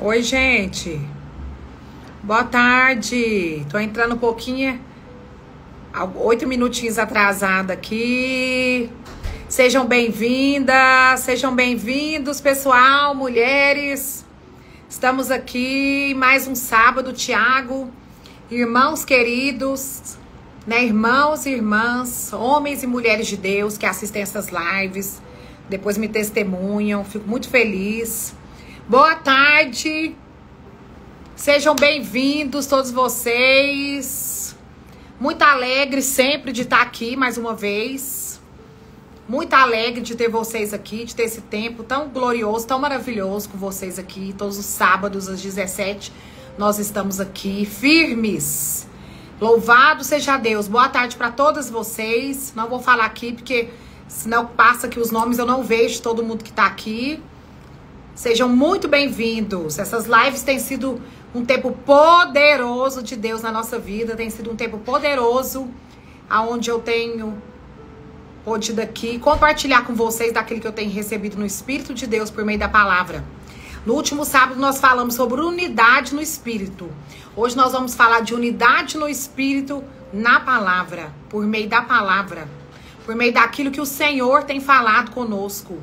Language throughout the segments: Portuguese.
Oi, gente. Boa tarde. Tô entrando um pouquinho, 8 minutinhos atrasada aqui. Sejam bem-vindas, sejam bem-vindos, pessoal, mulheres. Estamos aqui mais um sábado, Tiago. Irmãos queridos, né? Irmãos e irmãs, homens e mulheres de Deus que assistem essas lives, depois me testemunham. Fico muito feliz. Boa tarde. Sejam bem-vindos todos vocês. Muito alegre sempre de estar aqui mais uma vez. Muito alegre de ter vocês aqui, de ter esse tempo tão glorioso, tão maravilhoso com vocês aqui. Todos os sábados às 17 nós estamos aqui firmes. Louvado seja Deus. Boa tarde para todas vocês. Não vou falar aqui porque senão passa aqui os nomes, eu não vejo todo mundo que está aqui. Sejam muito bem-vindos. Essas lives têm sido um tempo poderoso de Deus na nossa vida. Tem sido um tempo poderoso, aonde eu tenho podido aqui compartilhar com vocês daquilo que eu tenho recebido no Espírito de Deus por meio da palavra. No último sábado nós falamos sobre unidade no Espírito. Hoje nós vamos falar de unidade no Espírito na palavra, por meio da palavra, por meio daquilo que o Senhor tem falado conosco.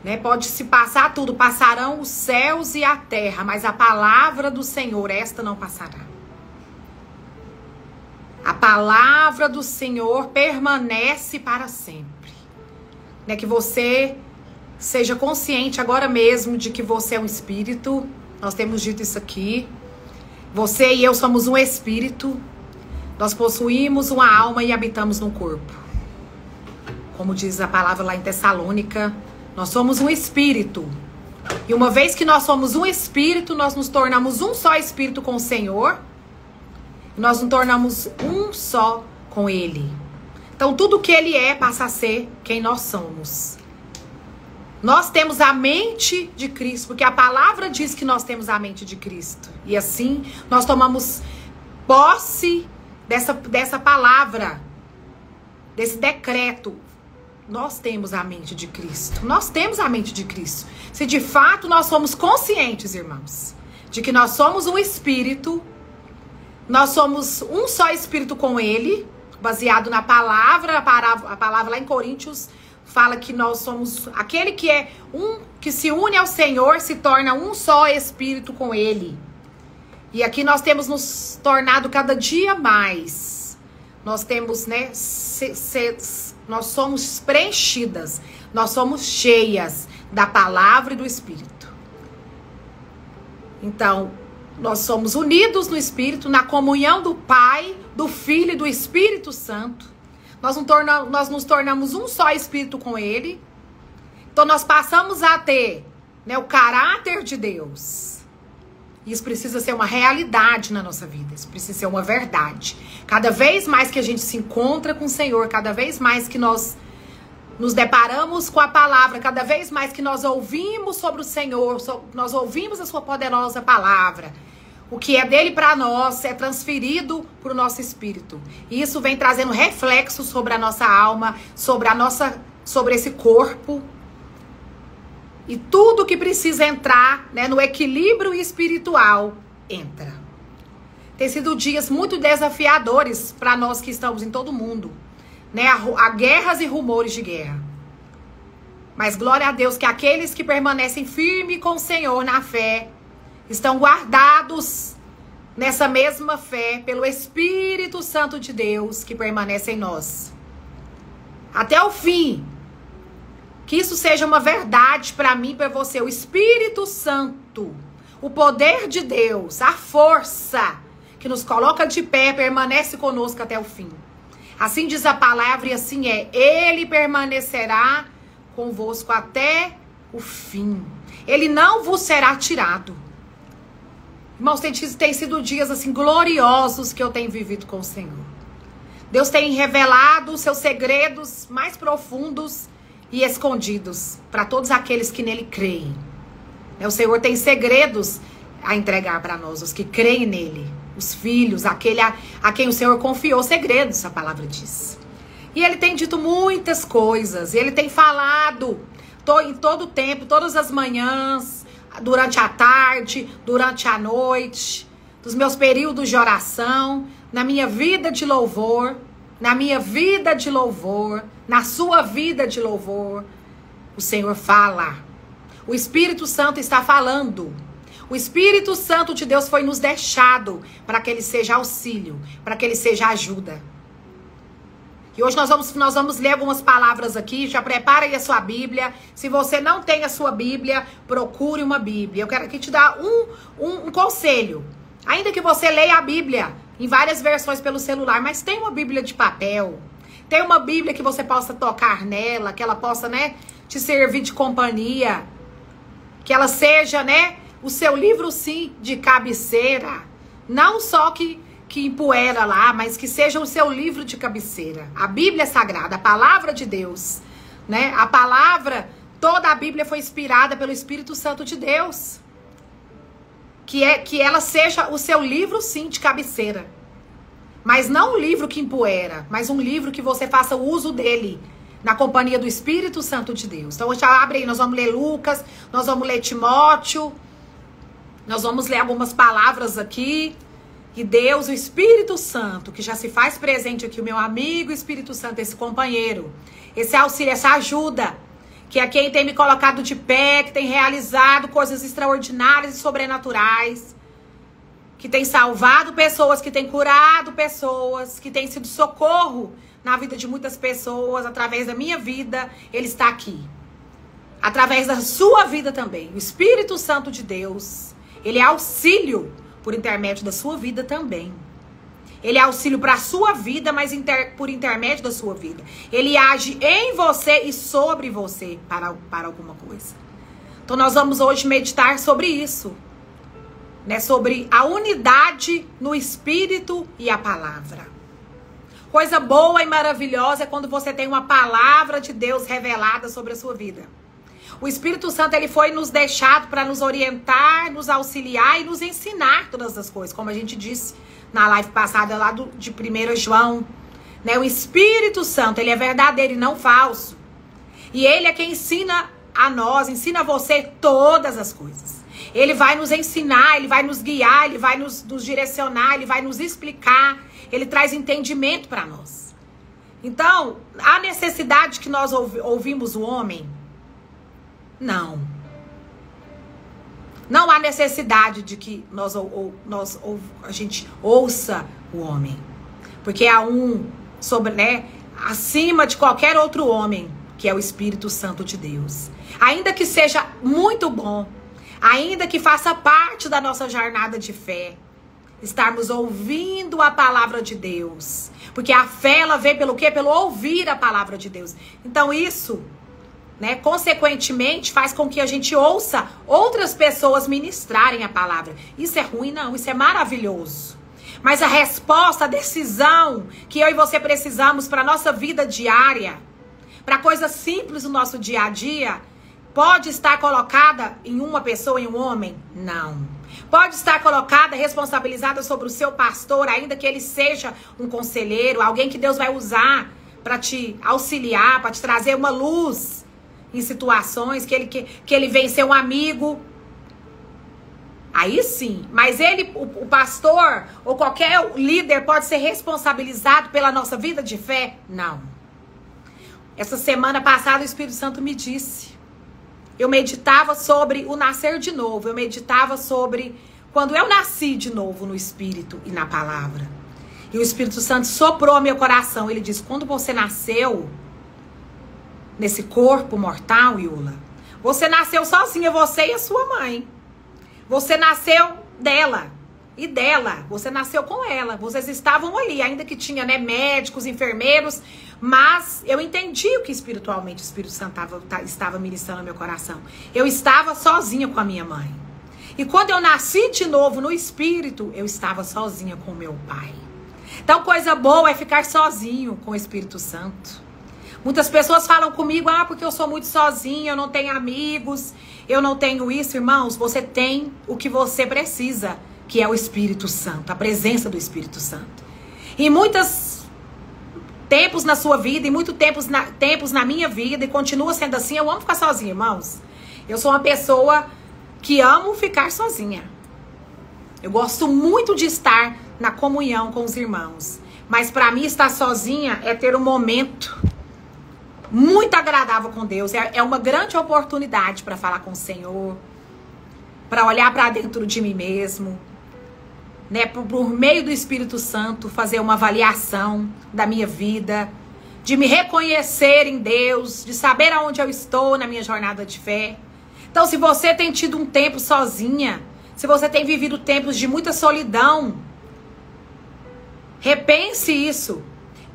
Né? Pode se passar tudo, passarão os céus e a terra, mas a palavra do Senhor, esta não passará. A palavra do Senhor permanece para sempre. Né? Que você seja consciente agora mesmo de que você é um espírito. Nós temos dito isso aqui. Você e eu somos um espírito. Nós possuímos uma alma e habitamos num corpo. Como diz a palavra lá em Tessalônica, nós somos um espírito. E uma vez que nós somos um espírito, nós nos tornamos um só espírito com o Senhor. Nós nos tornamos um só com Ele. Então tudo que Ele é passa a ser quem nós somos. Nós temos a mente de Cristo, porque a palavra diz que nós temos a mente de Cristo. E assim, nós tomamos posse dessa palavra, desse decreto. Nós temos a mente de Cristo. Nós temos a mente de Cristo. Se de fato nós somos conscientes, irmãos, de que nós somos um espírito, nós somos um só espírito com Ele, baseado na palavra, a palavra lá em Coríntios fala que nós somos aquele que é um, que se une ao Senhor, se torna um só espírito com Ele. E aqui nós temos nos tornado cada dia mais. Nós temos, né, nós somos preenchidas, nós somos cheias da palavra e do Espírito. Então, nós somos unidos no Espírito, na comunhão do Pai, do Filho e do Espírito Santo. Nós nos tornamos um só Espírito com Ele. Então, nós passamos a ter, né, o caráter de Deus. Isso precisa ser uma realidade na nossa vida. Isso precisa ser uma verdade. Cada vez mais que a gente se encontra com o Senhor, cada vez mais que nós nos deparamos com a palavra, cada vez mais que nós ouvimos sobre o Senhor, nós ouvimos a sua poderosa palavra, o que é dele para nós é transferido para o nosso espírito. E isso vem trazendo reflexos sobre a nossa alma, sobre esse corpo. E tudo que precisa entrar, né, no equilíbrio espiritual, entra. Tem sido dias muito desafiadores para nós que estamos em todo mundo. Né? Há guerras e rumores de guerra. Mas glória a Deus que aqueles que permanecem firmes com o Senhor na fé, estão guardados nessa mesma fé pelo Espírito Santo de Deus que permanece em nós. Até o fim. Que isso seja uma verdade para mim e para você. O Espírito Santo, o poder de Deus, a força que nos coloca de pé, permanece conosco até o fim. Assim diz a palavra e assim é. Ele permanecerá convosco até o fim. Ele não vos será tirado. Irmãos, tem sido dias assim gloriosos que eu tenho vivido com o Senhor. Deus tem revelado os seus segredos mais profundos e escondidos para todos aqueles que nele creem. O Senhor tem segredos a entregar para nós, os que creem nele, os filhos, aquele a quem o Senhor confiou segredos, a palavra diz. E ele tem dito muitas coisas, ele tem falado em todo o tempo, todas as manhãs, durante a tarde, durante a noite, dos meus períodos de oração, na minha vida de louvor, na minha vida de louvor, na sua vida de louvor, o Senhor fala. O Espírito Santo está falando. O Espírito Santo de Deus foi nos deixado para que ele seja auxílio, para que ele seja ajuda. E hoje nós vamos ler algumas palavras aqui. Já prepara aí a sua Bíblia. Se você não tem a sua Bíblia, procure uma Bíblia. Eu quero aqui te dar um conselho. Ainda que você leia a Bíblia em várias versões pelo celular, mas tem uma Bíblia de papel. Tem uma Bíblia que você possa tocar nela, que ela possa, né, te servir de companhia. Que ela seja, né, o seu livro, sim, de cabeceira. Não só que empoeira lá, mas que seja o seu livro de cabeceira. A Bíblia Sagrada, a palavra de Deus, né? A palavra, toda a Bíblia foi inspirada pelo Espírito Santo de Deus. Que ela seja o seu livro, sim, de cabeceira. Mas não um livro que empoeira, mas um livro que você faça uso dele na companhia do Espírito Santo de Deus. Então, já abre aí, nós vamos ler Lucas, nós vamos ler Timóteo, nós vamos ler algumas palavras aqui. E Deus, o Espírito Santo, que já se faz presente aqui, o meu amigo Espírito Santo, esse companheiro, esse auxílio, essa ajuda, que é quem tem me colocado de pé, que tem realizado coisas extraordinárias e sobrenaturais, que tem salvado pessoas, que tem curado pessoas, que tem sido socorro na vida de muitas pessoas, através da minha vida, ele está aqui. Através da sua vida também. O Espírito Santo de Deus, ele é auxílio por intermédio da sua vida também. Ele é auxílio para a sua vida, mas por intermédio da sua vida. Ele age em você e sobre você para alguma coisa. Então nós vamos hoje meditar sobre isso, né? Sobre a unidade no Espírito e a palavra. Coisa boa e maravilhosa é quando você tem uma palavra de Deus revelada sobre a sua vida. O Espírito Santo, ele foi nos deixado para nos orientar, nos auxiliar e nos ensinar todas as coisas. Como a gente disse na live passada lá de 1 João. Né? O Espírito Santo, ele é verdadeiro e não falso. E ele é quem ensina a nós, ensina a você todas as coisas. Ele vai nos ensinar, ele vai nos guiar, ele vai nos direcionar, ele vai nos explicar. Ele traz entendimento para nós. Então, a necessidade que nós ouvimos o homem... Não. Não há necessidade de que a gente ouça o homem. Porque há um sobre, né, acima de qualquer outro homem, que é o Espírito Santo de Deus. Ainda que seja muito bom, ainda que faça parte da nossa jornada de fé, estarmos ouvindo a palavra de Deus. Porque a fé, ela vem pelo quê? Pelo ouvir a palavra de Deus. Então isso... né, consequentemente, faz com que a gente ouça outras pessoas ministrarem a palavra. Isso é ruim? Não, isso é maravilhoso. Mas a resposta, a decisão que eu e você precisamos para a nossa vida diária, para coisas simples do nosso dia a dia, pode estar colocada em uma pessoa, em um homem? Não. Pode estar colocada, responsabilizada sobre o seu pastor, ainda que ele seja um conselheiro, alguém que Deus vai usar para te auxiliar, para te trazer uma luz em situações que ele vem ser um amigo. Aí sim, mas ele, o pastor ou qualquer líder pode ser responsabilizado pela nossa vida de fé? Não. Essa semana passada o Espírito Santo me disse, eu meditava sobre o nascer de novo, eu meditava sobre quando eu nasci de novo no Espírito e na palavra. E o Espírito Santo soprou ao meu coração, ele disse, quando você nasceu nesse corpo mortal, Iula, você nasceu sozinha, você e a sua mãe. Você nasceu dela e dela. Você nasceu com ela. Vocês estavam ali, ainda que tinha, né, médicos, enfermeiros. Mas eu entendi o que espiritualmente o Espírito Santo estava ministrando no meu coração. Eu estava sozinha com a minha mãe. E quando eu nasci de novo no Espírito, eu estava sozinha com o meu pai. Então, coisa boa é ficar sozinho com o Espírito Santo. Muitas pessoas falam comigo, porque eu sou muito sozinha, eu não tenho amigos, eu não tenho isso. Irmãos, você tem o que você precisa, que é o Espírito Santo, a presença do Espírito Santo. E muitos tempos na sua vida, e muitos tempos na minha vida, e continua sendo assim, eu amo ficar sozinha, irmãos. Eu sou uma pessoa que amo ficar sozinha. Eu gosto muito de estar na comunhão com os irmãos. Mas para mim estar sozinha é ter um momento muito agradável com Deus. É uma grande oportunidade para falar com o Senhor, para olhar para dentro de mim mesmo, né? Por meio do Espírito Santo, fazer uma avaliação da minha vida, de me reconhecer em Deus, de saber aonde eu estou na minha jornada de fé. Então, se você tem tido um tempo sozinha, se você tem vivido tempos de muita solidão, repense isso.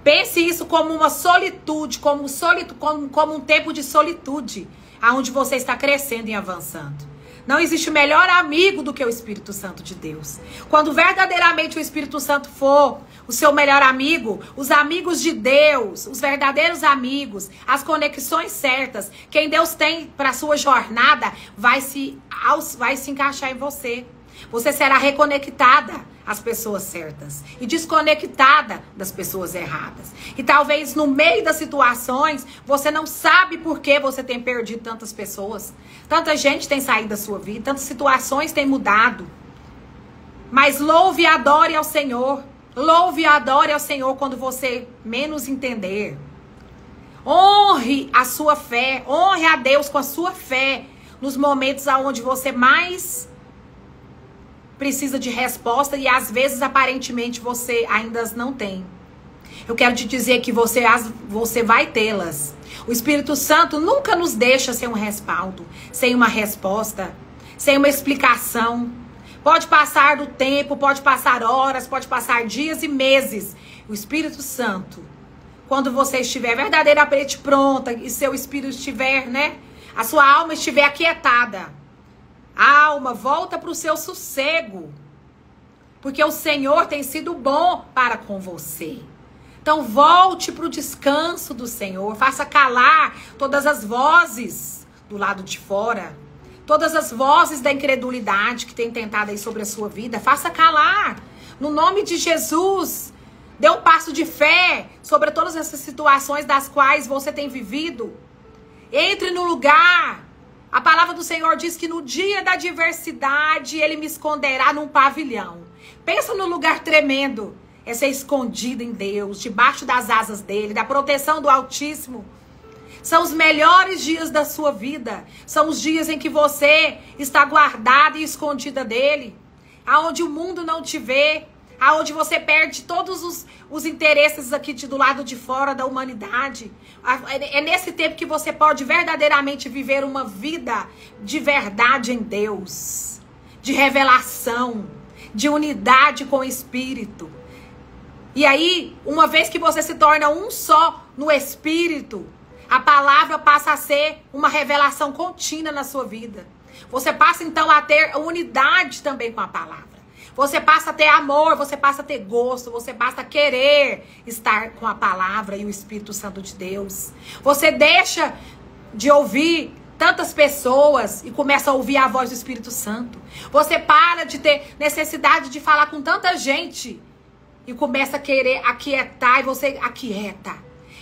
Pense isso como uma solitude, como um tempo de solitude, aonde você está crescendo e avançando. Não existe melhor amigo do que o Espírito Santo de Deus. Quando verdadeiramente o Espírito Santo for o seu melhor amigo, os amigos de Deus, os verdadeiros amigos, as conexões certas, quem Deus tem para a sua jornada, vai se encaixar em você. Você será reconectada às pessoas certas e desconectada das pessoas erradas. E talvez no meio das situações, você não sabe por que você tem perdido tantas pessoas. Tanta gente tem saído da sua vida, tantas situações têm mudado. Mas louve e adore ao Senhor. Louve e adore ao Senhor quando você menos entender. Honre a sua fé, honre a Deus com a sua fé nos momentos onde você mais precisa de resposta e às vezes aparentemente você ainda as não tem. Eu quero te dizer que você vai tê-las. O Espírito Santo nunca nos deixa sem um respaldo, sem uma resposta, sem uma explicação. Pode passar do tempo, pode passar horas, pode passar dias e meses. O Espírito Santo, quando você estiver verdadeiramente pronta e seu espírito estiver, né? A sua alma estiver aquietada. Alma, volta para o seu sossego. Porque o Senhor tem sido bom para com você. Então volte para o descanso do Senhor. Faça calar todas as vozes do lado de fora. Todas as vozes da incredulidade que tem tentado aí sobre a sua vida. Faça calar. No nome de Jesus. Dê um passo de fé sobre todas essas situações das quais você tem vivido. Entre no lugar. A palavra do Senhor diz que no dia da adversidade Ele me esconderá num pavilhão. Pensa no lugar tremendo. É ser escondido em Deus, debaixo das asas dEle, da proteção do Altíssimo. São os melhores dias da sua vida. São os dias em que você está guardada e escondida dEle. Aonde o mundo não te vê. Aonde você perde todos os interesses aqui do lado de fora da humanidade. É nesse tempo que você pode verdadeiramente viver uma vida de verdade em Deus. De revelação. De unidade com o Espírito. E aí, uma vez que você se torna um só no Espírito, a palavra passa a ser uma revelação contínua na sua vida. Você passa então a ter unidade também com a palavra. Você passa a ter amor, você passa a ter gosto, você passa a querer estar com a palavra e o Espírito Santo de Deus. Você deixa de ouvir tantas pessoas e começa a ouvir a voz do Espírito Santo. Você para de ter necessidade de falar com tanta gente e começa a querer aquietar e você aquieta.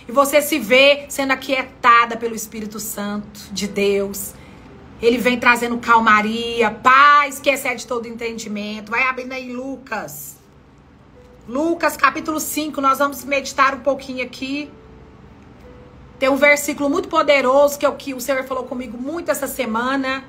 E você se vê sendo aquietada pelo Espírito Santo de Deus. Ele vem trazendo calmaria, paz que excede todo entendimento. Vai abrindo aí Lucas. Lucas capítulo 5, nós vamos meditar um pouquinho aqui. Tem um versículo muito poderoso que o Senhor falou comigo muito essa semana.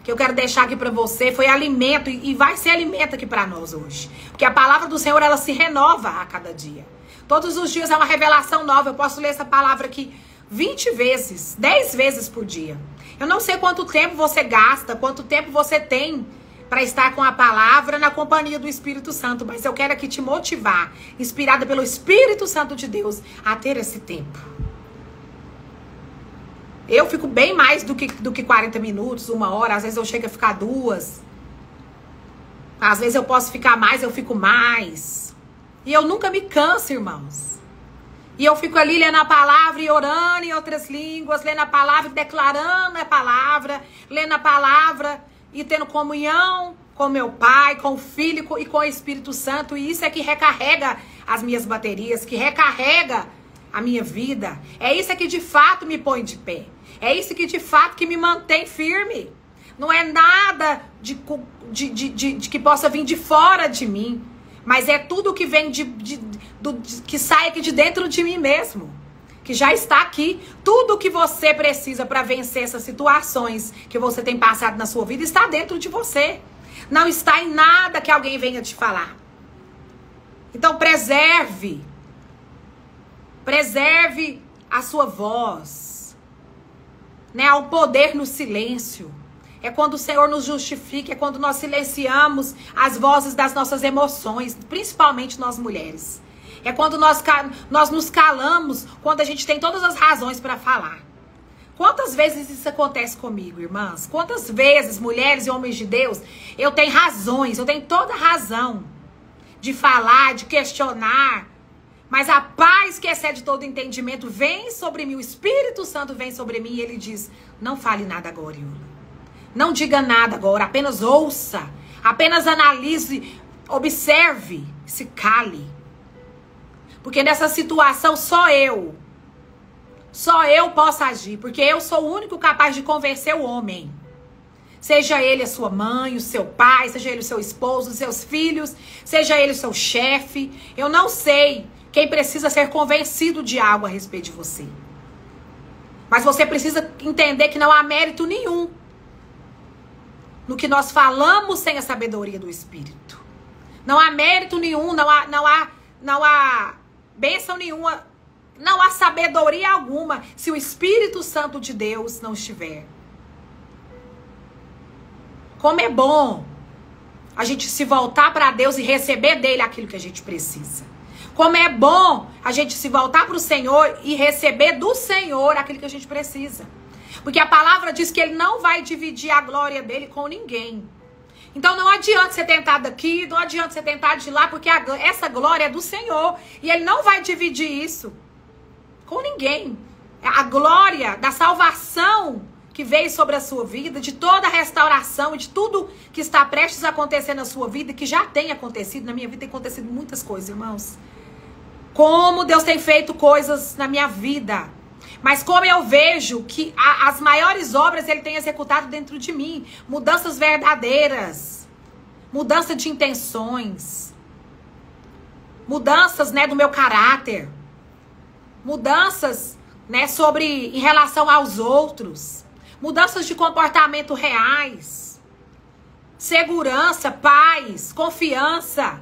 Que eu quero deixar aqui para você. Foi alimento e vai ser alimento aqui para nós hoje. Porque a palavra do Senhor, ela se renova a cada dia. Todos os dias é uma revelação nova. Eu posso ler essa palavra aqui 20 vezes, 10 vezes por dia. Eu não sei quanto tempo você gasta, quanto tempo você tem para estar com a palavra na companhia do Espírito Santo. Mas eu quero aqui te motivar, inspirada pelo Espírito Santo de Deus, a ter esse tempo. Eu fico bem mais do que 40 minutos, 1 hora. Às vezes eu chego a ficar 2. Às vezes eu posso ficar mais, eu fico mais. E eu nunca me canso, irmãos. E eu fico ali lendo a palavra e orando em outras línguas, lendo a palavra e declarando a palavra, lendo a palavra e tendo comunhão com meu Pai, com o Filho e com o Espírito Santo. E isso é que recarrega as minhas baterias, que recarrega a minha vida. É isso que de fato me põe de pé. É isso que de fato que me mantém firme. Não é nada de que possa vir de fora de mim. Mas é tudo que vem que sai aqui de dentro de mim mesmo. Que já está aqui. Tudo que você precisa para vencer essas situações que você tem passado na sua vida está dentro de você. Não está em nada que alguém venha te falar. Então preserve a sua voz, né? Há um poder no silêncio. É quando o Senhor nos justifica, é quando nós silenciamos as vozes das nossas emoções, principalmente nós mulheres. É quando nós nos calamos, quando a gente tem todas as razões para falar. Quantas vezes isso acontece comigo, irmãs? Quantas vezes, mulheres e homens de Deus, eu tenho razões, eu tenho toda razão de falar, de questionar, mas a paz que excede todo entendimento vem sobre mim, o Espírito Santo vem sobre mim e ele diz, não fale nada agora, Iula. Não diga nada agora, apenas ouça, apenas analise, observe, se cale. Porque nessa situação só eu posso agir, porque eu sou o único capaz de convencer o homem. Seja ele a sua mãe, o seu pai, seja ele o seu esposo, os seus filhos, seja ele o seu chefe. Eu não sei quem precisa ser convencido de algo a respeito de você. Mas você precisa entender que não há mérito nenhum no que nós falamos sem a sabedoria do Espírito. Não há mérito nenhum, não há bênção nenhuma, não há sabedoria alguma se o Espírito Santo de Deus não estiver. Como é bom a gente se voltar para Deus e receber dele aquilo que a gente precisa. Como é bom a gente se voltar para o Senhor e receber do Senhor aquilo que a gente precisa. Porque a palavra diz que ele não vai dividir a glória dele com ninguém. Então não adianta você tentar daqui, não adianta você tentar de lá, porque essa glória é do Senhor. E ele não vai dividir isso com ninguém. A glória da salvação que veio sobre a sua vida, de toda a restauração, de tudo que está prestes a acontecer na sua vida, que já tem acontecido. Na minha vida tem acontecido muitas coisas, irmãos. Como Deus tem feito coisas na minha vida. Mas como eu vejo que as maiores obras ele tem executado dentro de mim. Mudanças verdadeiras. Mudança de intenções. Mudanças, né, do meu caráter. Mudanças, né, em relação aos outros. Mudanças de comportamento reais. Segurança, paz, confiança.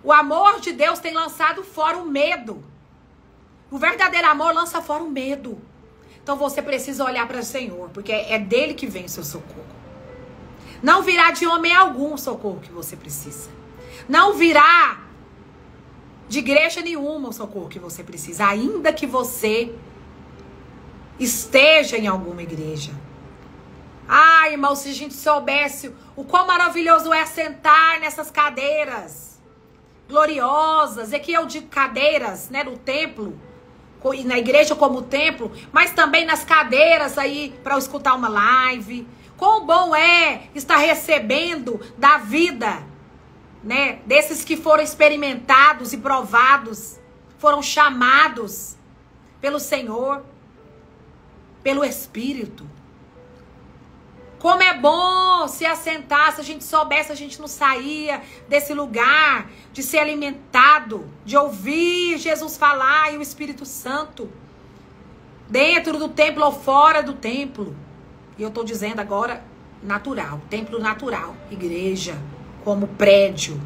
O amor de Deus tem lançado fora o medo. O verdadeiro amor lança fora o medo. Então você precisa olhar para o Senhor, porque é dele que vem o seu socorro. Não virá de homem algum o socorro que você precisa. Não virá de igreja nenhuma o socorro que você precisa, ainda que você esteja em alguma igreja. Ai, irmão, se a gente soubesse o quão maravilhoso é sentar nessas cadeiras gloriosas, é que eu digo cadeiras, né, no templo, na igreja como templo, mas também nas cadeiras aí para escutar uma live. Quão bom é estar recebendo da vida, né, desses que foram experimentados e provados, foram chamados pelo Senhor, pelo Espírito. Como é bom se assentar, se a gente soubesse, a gente não saía desse lugar de ser alimentado, de ouvir Jesus falar e o Espírito Santo, dentro do templo ou fora do templo. E eu estou dizendo agora natural, templo natural, igreja, como prédio.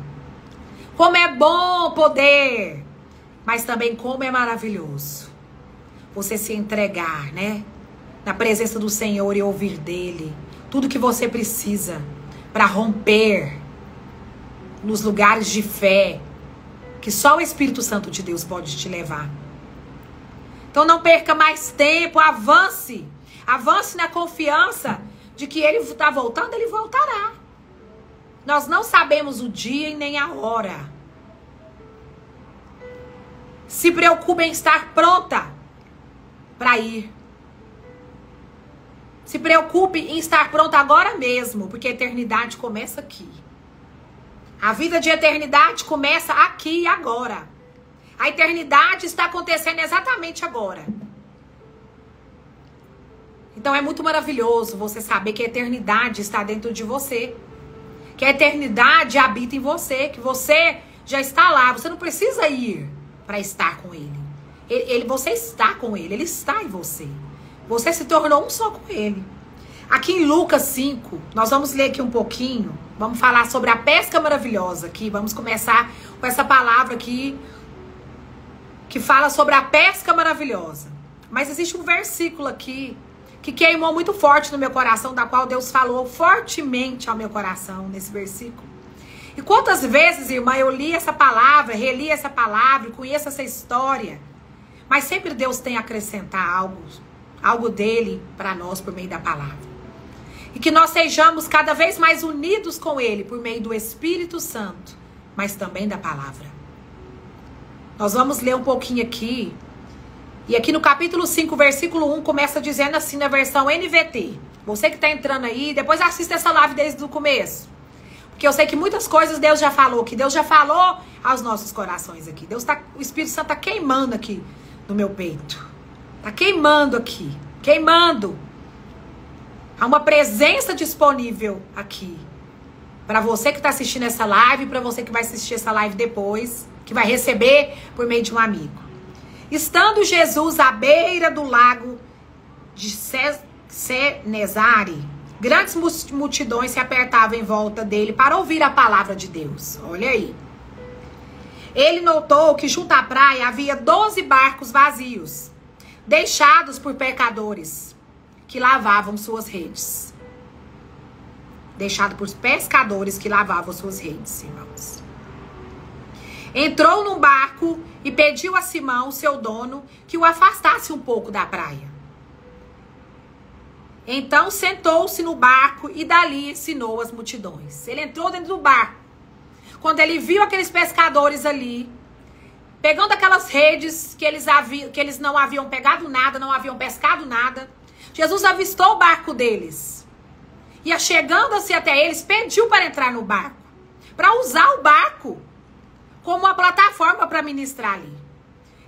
Como é bom poder, mas também como é maravilhoso você se entregar, né, na presença do Senhor e ouvir dele tudo que você precisa para romper nos lugares de fé que só o Espírito Santo de Deus pode te levar. Então não perca mais tempo, avance. Avance na confiança de que ele está voltando, ele voltará. Nós não sabemos o dia e nem a hora. Se preocupe em estar pronta para ir. Se preocupe em estar pronta agora mesmo, porque a eternidade começa aqui. A vida de eternidade começa aqui e agora. A eternidade está acontecendo exatamente agora. Então é muito maravilhoso você saber que a eternidade está dentro de você. Que a eternidade habita em você. Que você já está lá. Você não precisa ir para estar com ele. Você está com ele. Ele está em você. Você se tornou um só com ele. Aqui em Lucas 5, nós vamos ler aqui um pouquinho. Vamos falar sobre a pesca maravilhosa aqui. Vamos começar com essa palavra aqui que fala sobre a pesca maravilhosa. Mas existe um versículo aqui que queimou muito forte no meu coração, da qual Deus falou fortemente ao meu coração nesse versículo. E quantas vezes, irmã, eu li essa palavra, reli essa palavra, conheço essa história, mas sempre Deus tem a acrescentar algo dele para nós por meio da palavra. E que nós sejamos cada vez mais unidos com ele por meio do Espírito Santo, mas também da palavra. Nós vamos ler um pouquinho aqui. E aqui no capítulo 5, versículo 1, começa dizendo assim na versão NVT. Você que está entrando aí, depois assista essa live desde o começo. Porque eu sei que muitas coisas Deus já falou, que Deus já falou aos nossos corações aqui. O Espírito Santo está queimando aqui no meu peito. Está queimando aqui, queimando. Há uma presença disponível aqui. Para você que está assistindo essa live, para você que vai assistir essa live depois, que vai receber por meio de um amigo. Estando Jesus à beira do lago de Cenezare, grandes multidões se apertavam em volta dele para ouvir a palavra de Deus. Olha aí. Ele notou que junto à praia havia 12 barcos vazios, deixados por pescadores que lavavam suas redes. Deixado por pescadores que lavavam suas redes, irmãos. Entrou num barco e pediu a Simão, seu dono, que o afastasse um pouco da praia. Então sentou-se no barco e dali ensinou as multidões. Ele entrou dentro do barco. Quando ele viu aqueles pescadores ali, pegando aquelas redes que eles não haviam pegado nada, não haviam pescado nada, Jesus avistou o barco deles. E chegando-se até eles, pediu para entrar no barco, para usar o barco como uma plataforma para ministrar ali.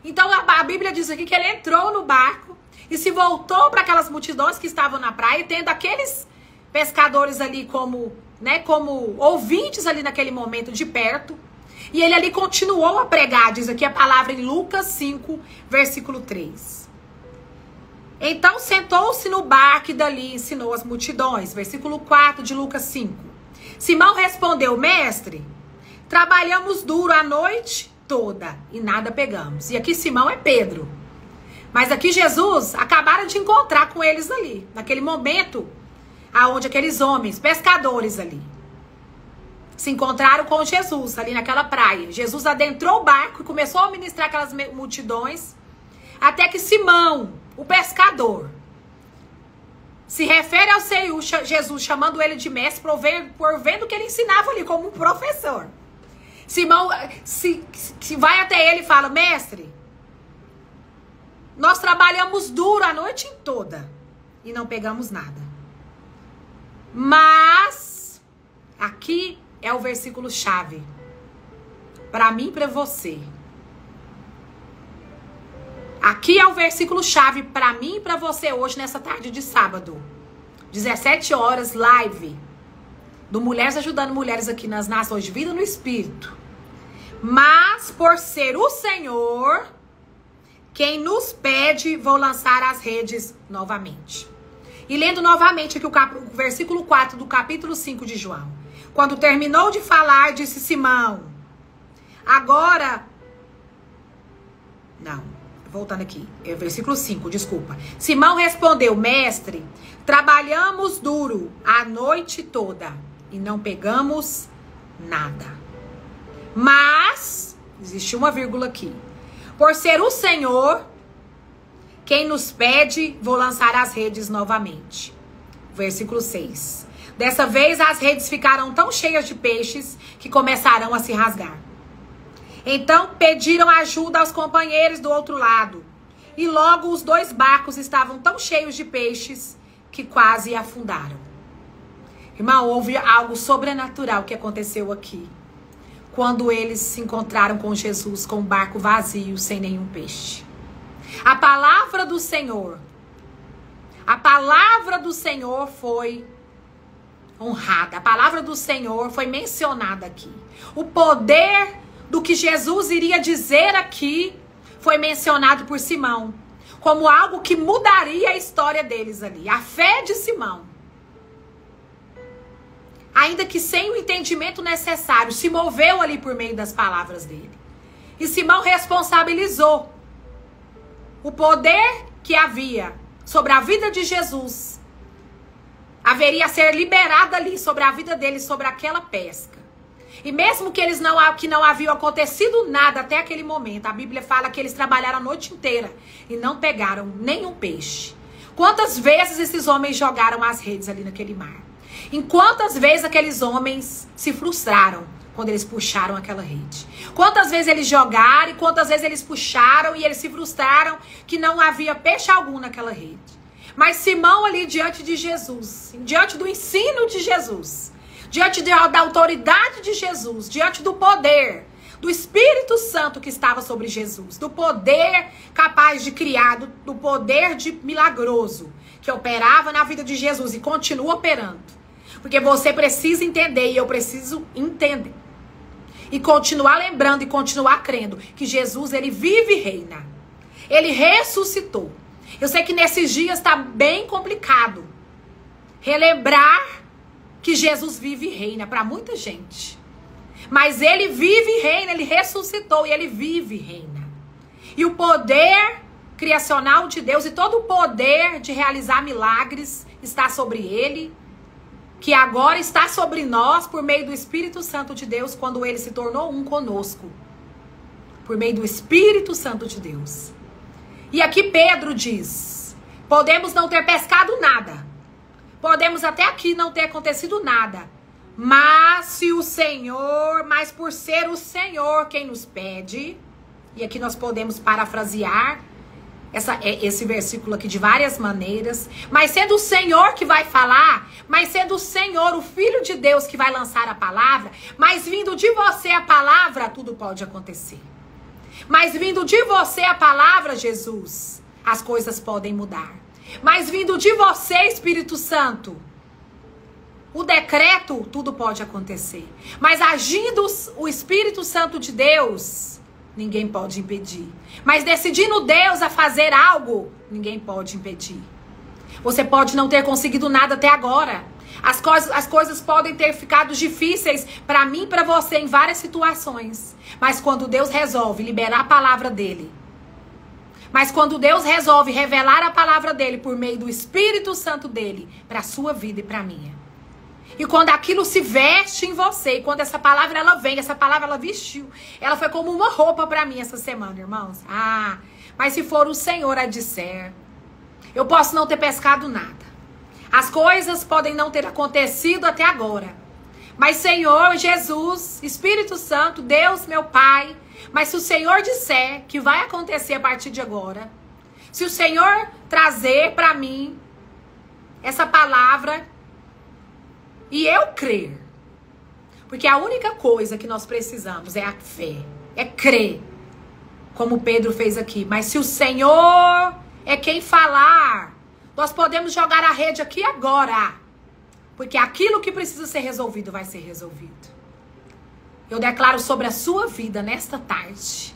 Então a Bíblia diz aqui que ele entrou no barco e se voltou para aquelas multidões que estavam na praia, tendo aqueles pescadores ali como ouvintes ali naquele momento de perto. E ele ali continuou a pregar, diz aqui a palavra em Lucas 5, versículo 3. Então sentou-se no barco e dali ensinou as multidões. Versículo 4 de Lucas 5. Simão respondeu: mestre, trabalhamos duro a noite toda e nada pegamos. E aqui Simão é Pedro. Mas aqui Jesus acabaram de encontrar com eles ali. Naquele momento, aonde aqueles homens, pescadores ali, se encontraram com Jesus ali naquela praia. Jesus adentrou o barco e começou a ministrar aquelas multidões. Até que Simão, o pescador, se refere ao Senhor, Jesus chamando ele de mestre, por vendo que ele ensinava ali como um professor. Simão se vai até ele e fala: mestre, nós trabalhamos duro a noite toda e não pegamos nada. Mas aqui é o versículo chave para mim e para você. Aqui é o versículo chave para mim e para você hoje nessa tarde de sábado, 17 horas, live do Mulheres Ajudando Mulheres aqui nas Nações de Vida no Espírito. Mas por ser o Senhor quem nos pede, vou lançar as redes novamente. E lendo novamente aqui o versículo 4 do capítulo 5 de João. Quando terminou de falar, disse Simão: agora... Não, voltando aqui. É o versículo 5, desculpa. Simão respondeu: mestre, trabalhamos duro a noite toda e não pegamos nada. Mas, existe uma vírgula aqui. Por ser o Senhor quem nos pede, vou lançar as redes novamente. Versículo 6. Dessa vez as redes ficaram tão cheias de peixes que começaram a se rasgar. Então pediram ajuda aos companheiros do outro lado. E logo os 2 barcos estavam tão cheios de peixes que quase afundaram. Irmão, houve algo sobrenatural que aconteceu aqui. Quando eles se encontraram com Jesus com o barco vazio, sem nenhum peixe. A palavra do Senhor, A palavra do Senhor foi honrada. A palavra do Senhor foi mencionada aqui. O poder do que Jesus iria dizer aqui foi mencionado por Simão como algo que mudaria a história deles ali. A fé de Simão, ainda que sem o entendimento necessário, se moveu ali por meio das palavras dele. E Simão responsabilizou o poder que havia sobre a vida de Jesus. Haveria a ser liberado ali sobre a vida deles, sobre aquela pesca. E mesmo que não haviam acontecido nada até aquele momento, a Bíblia fala que eles trabalharam a noite inteira e não pegaram nenhum peixe. Quantas vezes esses homens jogaram as redes ali naquele mar? Em quantas vezes aqueles homens se frustraram quando eles puxaram aquela rede? Quantas vezes eles jogaram e quantas vezes eles puxaram e eles se frustraram que não havia peixe algum naquela rede? Mas Simão ali diante de Jesus, diante do ensino de Jesus, diante da autoridade de Jesus, diante do poder do Espírito Santo que estava sobre Jesus, do poder capaz de criar, do poder de milagroso que operava na vida de Jesus e continua operando. Porque você precisa entender e eu preciso entender. E continuar lembrando e continuar crendo que Jesus, ele vive e reina. Ele ressuscitou. Eu sei que nesses dias está bem complicado relembrar que Jesus vive e reina para muita gente. Mas ele vive e reina, ele ressuscitou e ele vive e reina. E o poder criacional de Deus e todo o poder de realizar milagres está sobre ele, que agora está sobre nós por meio do Espírito Santo de Deus, quando ele se tornou um conosco. Por meio do Espírito Santo de Deus. E aqui Pedro diz: podemos não ter pescado nada. Podemos até aqui não ter acontecido nada. Mas por ser o Senhor quem nos pede, e aqui nós podemos parafrasear esse versículo aqui de várias maneiras, mas sendo o Senhor que vai falar, mas sendo o Senhor, o Filho de Deus que vai lançar a palavra, mas vindo de você a palavra, tudo pode acontecer. Mas vindo de você a palavra, Jesus, as coisas podem mudar. Mas vindo de você, Espírito Santo, o decreto, tudo pode acontecer. Mas agindo o Espírito Santo de Deus, ninguém pode impedir. Mas decidindo Deus a fazer algo, ninguém pode impedir. Você pode não ter conseguido nada até agora. As coisas podem ter ficado difíceis para mim e para você em várias situações. Mas quando Deus resolve liberar a palavra dele, mas quando Deus resolve revelar a palavra dele por meio do Espírito Santo dele, para a sua vida e para a minha. E quando aquilo se veste em você, e quando essa palavra ela vem, essa palavra ela vestiu, ela foi como uma roupa para mim essa semana, irmãos. Mas se for o Senhor a disser, eu posso não ter pescado nada. As coisas podem não ter acontecido até agora. Mas Senhor Jesus, Espírito Santo, Deus meu Pai, mas se o Senhor disser que vai acontecer a partir de agora, se o Senhor trazer para mim essa palavra e eu crer, porque a única coisa que nós precisamos é a fé, é crer, como Pedro fez aqui. Mas se o Senhor é quem falar, nós podemos jogar a rede aqui agora, porque aquilo que precisa ser resolvido vai ser resolvido. Eu declaro sobre a sua vida nesta tarde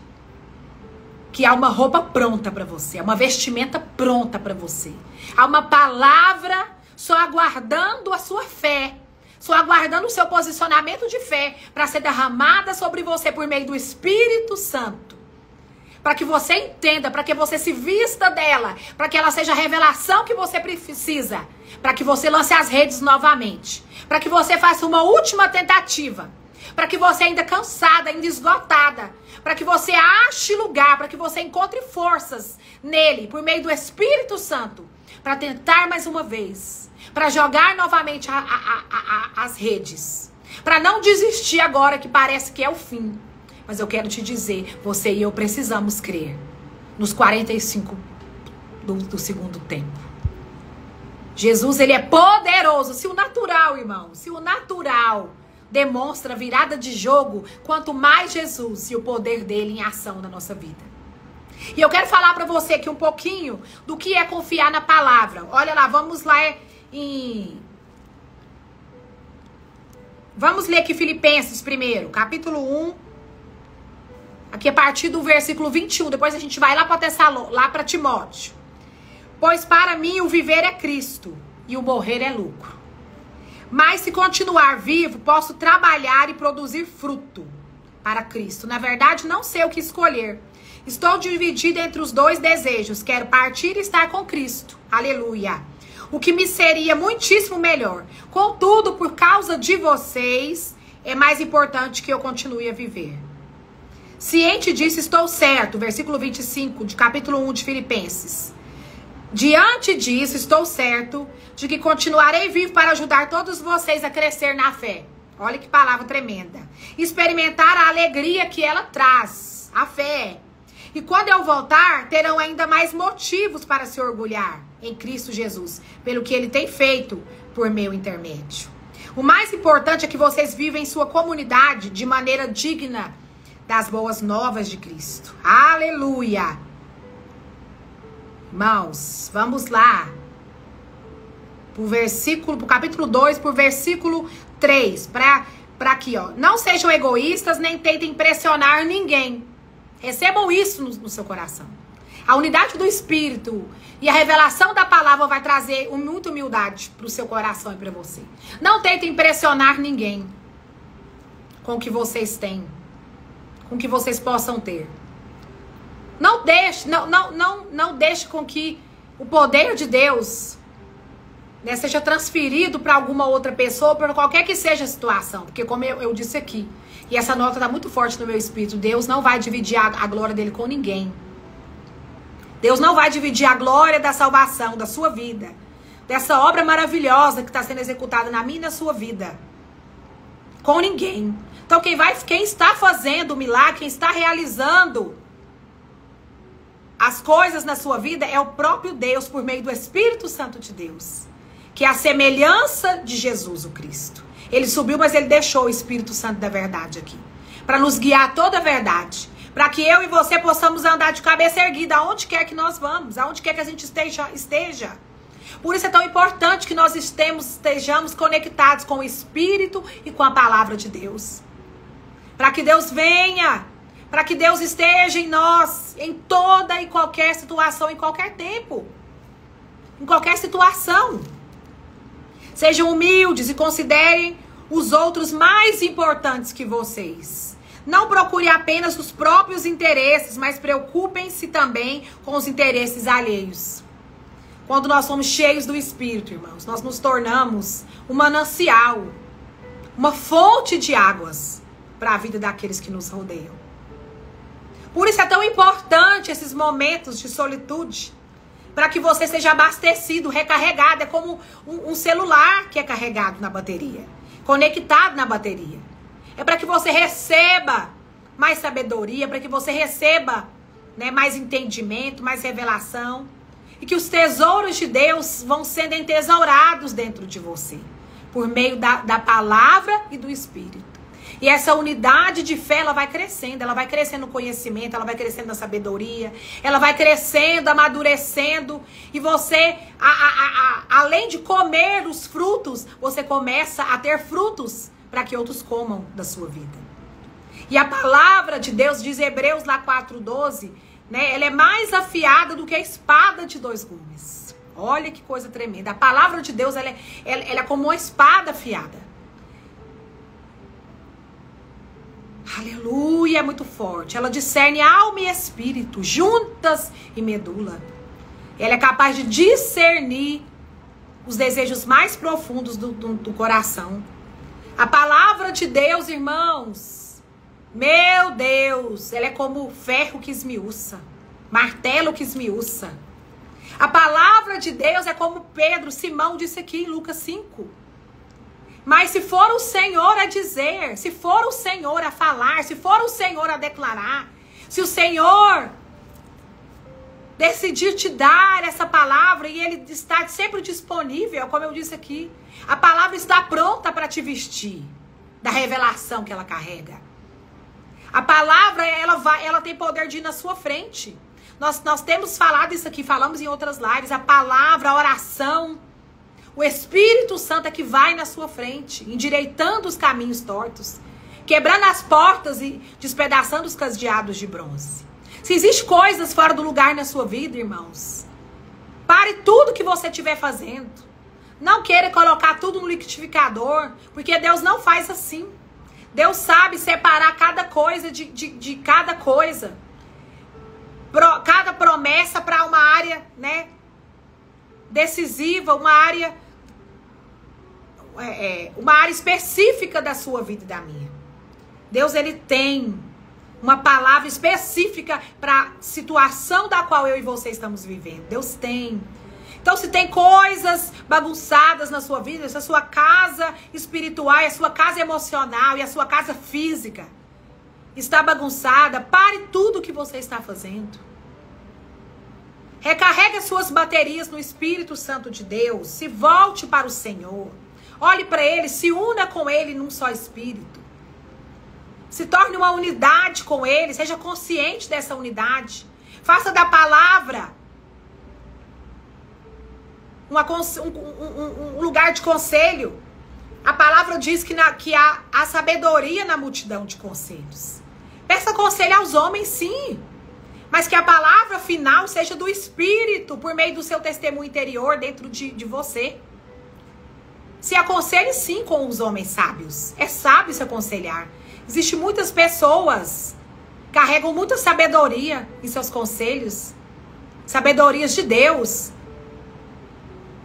que há uma roupa pronta para você, há uma vestimenta pronta para você, há uma palavra só aguardando a sua fé, só aguardando o seu posicionamento de fé para ser derramada sobre você por meio do Espírito Santo. Para que você entenda, para que você se vista dela, para que ela seja a revelação que você precisa, para que você lance as redes novamente, para que você faça uma última tentativa, para que você ainda cansada, ainda esgotada, para que você ache lugar, para que você encontre forças nele, por meio do Espírito Santo, para tentar mais uma vez, para jogar novamente as redes, para não desistir agora que parece que é o fim. Mas eu quero te dizer, você e eu precisamos crer nos 45 do segundo tempo. Jesus, ele é poderoso. Se o natural, irmão, se o natural demonstra virada de jogo, quanto mais Jesus e o poder dele em ação na nossa vida. E eu quero falar para você aqui um pouquinho do que é confiar na palavra. Olha lá, vamos lá Vamos ler aqui Filipenses primeiro, capítulo 1. Aqui a partir do versículo 21. Depois a gente vai lá para Timóteo. Pois para mim o viver é Cristo e o morrer é lucro. Mas se continuar vivo, posso trabalhar e produzir fruto para Cristo. Na verdade, não sei o que escolher. Estou dividida entre os dois desejos. Quero partir e estar com Cristo. Aleluia. O que me seria muitíssimo melhor. Contudo, por causa de vocês, é mais importante que eu continue a viver. Ciente disso, estou certo. Versículo 25, de capítulo 1 de Filipenses. Diante disso, estou certo de que continuarei vivo para ajudar todos vocês a crescer na fé. Olha que palavra tremenda. Experimentar a alegria que ela traz, a fé. E quando eu voltar, terão ainda mais motivos para se orgulhar em Cristo Jesus, pelo que ele tem feito por meu intermédio. O mais importante é que vocês vivem em sua comunidade de maneira digna das boas novas de Cristo. Aleluia! Irmãos, vamos lá. Pro capítulo 2, pro versículo 3. Para aqui, ó. Não sejam egoístas, nem tentem impressionar ninguém. Recebam isso no seu coração. A unidade do Espírito e a revelação da palavra vai trazer muita humildade pro seu coração e para você. Não tentem impressionar ninguém com o que vocês têm, com o que vocês possam ter. Não deixe com que o poder de Deus, né, seja transferido para alguma outra pessoa, para qualquer que seja a situação. Porque como eu disse aqui, e essa nota está muito forte no meu espírito, Deus não vai dividir a glória dele com ninguém. Deus não vai dividir a glória da salvação, da sua vida, dessa obra maravilhosa que está sendo executada na minha e na sua vida, com ninguém. Então quem está fazendo o milagre, quem está realizando as coisas na sua vida é o próprio Deus, por meio do Espírito Santo de Deus, que é a semelhança de Jesus o Cristo. Ele subiu, mas ele deixou o Espírito Santo da verdade aqui, para nos guiar a toda a verdade, para que eu e você possamos andar de cabeça erguida aonde quer que nós vamos, aonde quer que a gente esteja. Por isso é tão importante que nós estejamos conectados com o Espírito e com a palavra de Deus, para que Deus venha, para que Deus esteja em nós, em toda e qualquer situação, em qualquer tempo, em qualquer situação. Sejam humildes e considerem os outros mais importantes que vocês. Não procure apenas os próprios interesses, mas preocupem-se também com os interesses alheios. Quando nós somos cheios do Espírito, irmãos, nós nos tornamos um manancial, uma fonte de águas para a vida daqueles que nos rodeiam. Por isso é tão importante esses momentos de solitude, para que você seja abastecido, recarregado. É como um celular que é carregado na bateria, conectado na bateria. É para que você receba mais sabedoria, para que você receba, né, mais entendimento, mais revelação. E que os tesouros de Deus vão sendo entesourados dentro de você, por meio da palavra e do Espírito. E essa unidade de fé, ela vai crescendo no conhecimento, ela vai crescendo na sabedoria, ela vai crescendo, amadurecendo. E você, além de comer os frutos, você começa a ter frutos para que outros comam da sua vida. E a palavra de Deus, diz Hebreus lá 4:12, né, ela é mais afiada do que a espada de 2 gumes. Olha que coisa tremenda. A palavra de Deus, ela é como uma espada afiada. Aleluia, é muito forte. Ela discerne alma e espírito, juntas e medula. Ela é capaz de discernir os desejos mais profundos do coração. A palavra de Deus, irmãos, meu Deus, ela é como ferro que esmiuça, martelo que esmiuça. A palavra de Deus é como Simão disse aqui em Lucas 5. Mas se for o Senhor a dizer, se for o Senhor a falar, se for o Senhor a declarar, se o Senhor decidir te dar essa palavra e ele está sempre disponível, como eu disse aqui, a palavra está pronta para te vestir da revelação que ela carrega. A palavra, ela tem poder de ir na sua frente. Nós temos falado isso aqui, falamos em outras lives. A palavra, a oração. O Espírito Santo é que vai na sua frente, endireitando os caminhos tortos, quebrando as portas e despedaçando os cadeados de bronze. Se existe coisas fora do lugar na sua vida, irmãos, pare tudo que você estiver fazendo. Não queira colocar tudo no liquidificador, porque Deus não faz assim. Deus sabe separar cada coisa de cada coisa. Cada promessa para uma área, né, decisiva, uma área específica da sua vida e da minha. Deus, ele tem uma palavra específica para a situação da qual eu e você estamos vivendo. Deus tem. Então, se tem coisas bagunçadas na sua vida, se a sua casa espiritual, a sua casa emocional e a sua casa física está bagunçada, pare tudo o que você está fazendo. Recarregue as suas baterias no Espírito Santo de Deus. Se volte para o Senhor. Olhe para Ele, se una com Ele num só Espírito. Se torne uma unidade com Ele, seja consciente dessa unidade. Faça da palavra um lugar de conselho. A palavra diz que há sabedoria na multidão de conselhos. Peça conselho aos homens, sim. Mas que a palavra final seja do Espírito, por meio do seu testemunho interior dentro de você. Se aconselhe, sim, com os homens sábios. É sábio se aconselhar. Existem muitas pessoas que carregam muita sabedoria em seus conselhos. Sabedorias de Deus.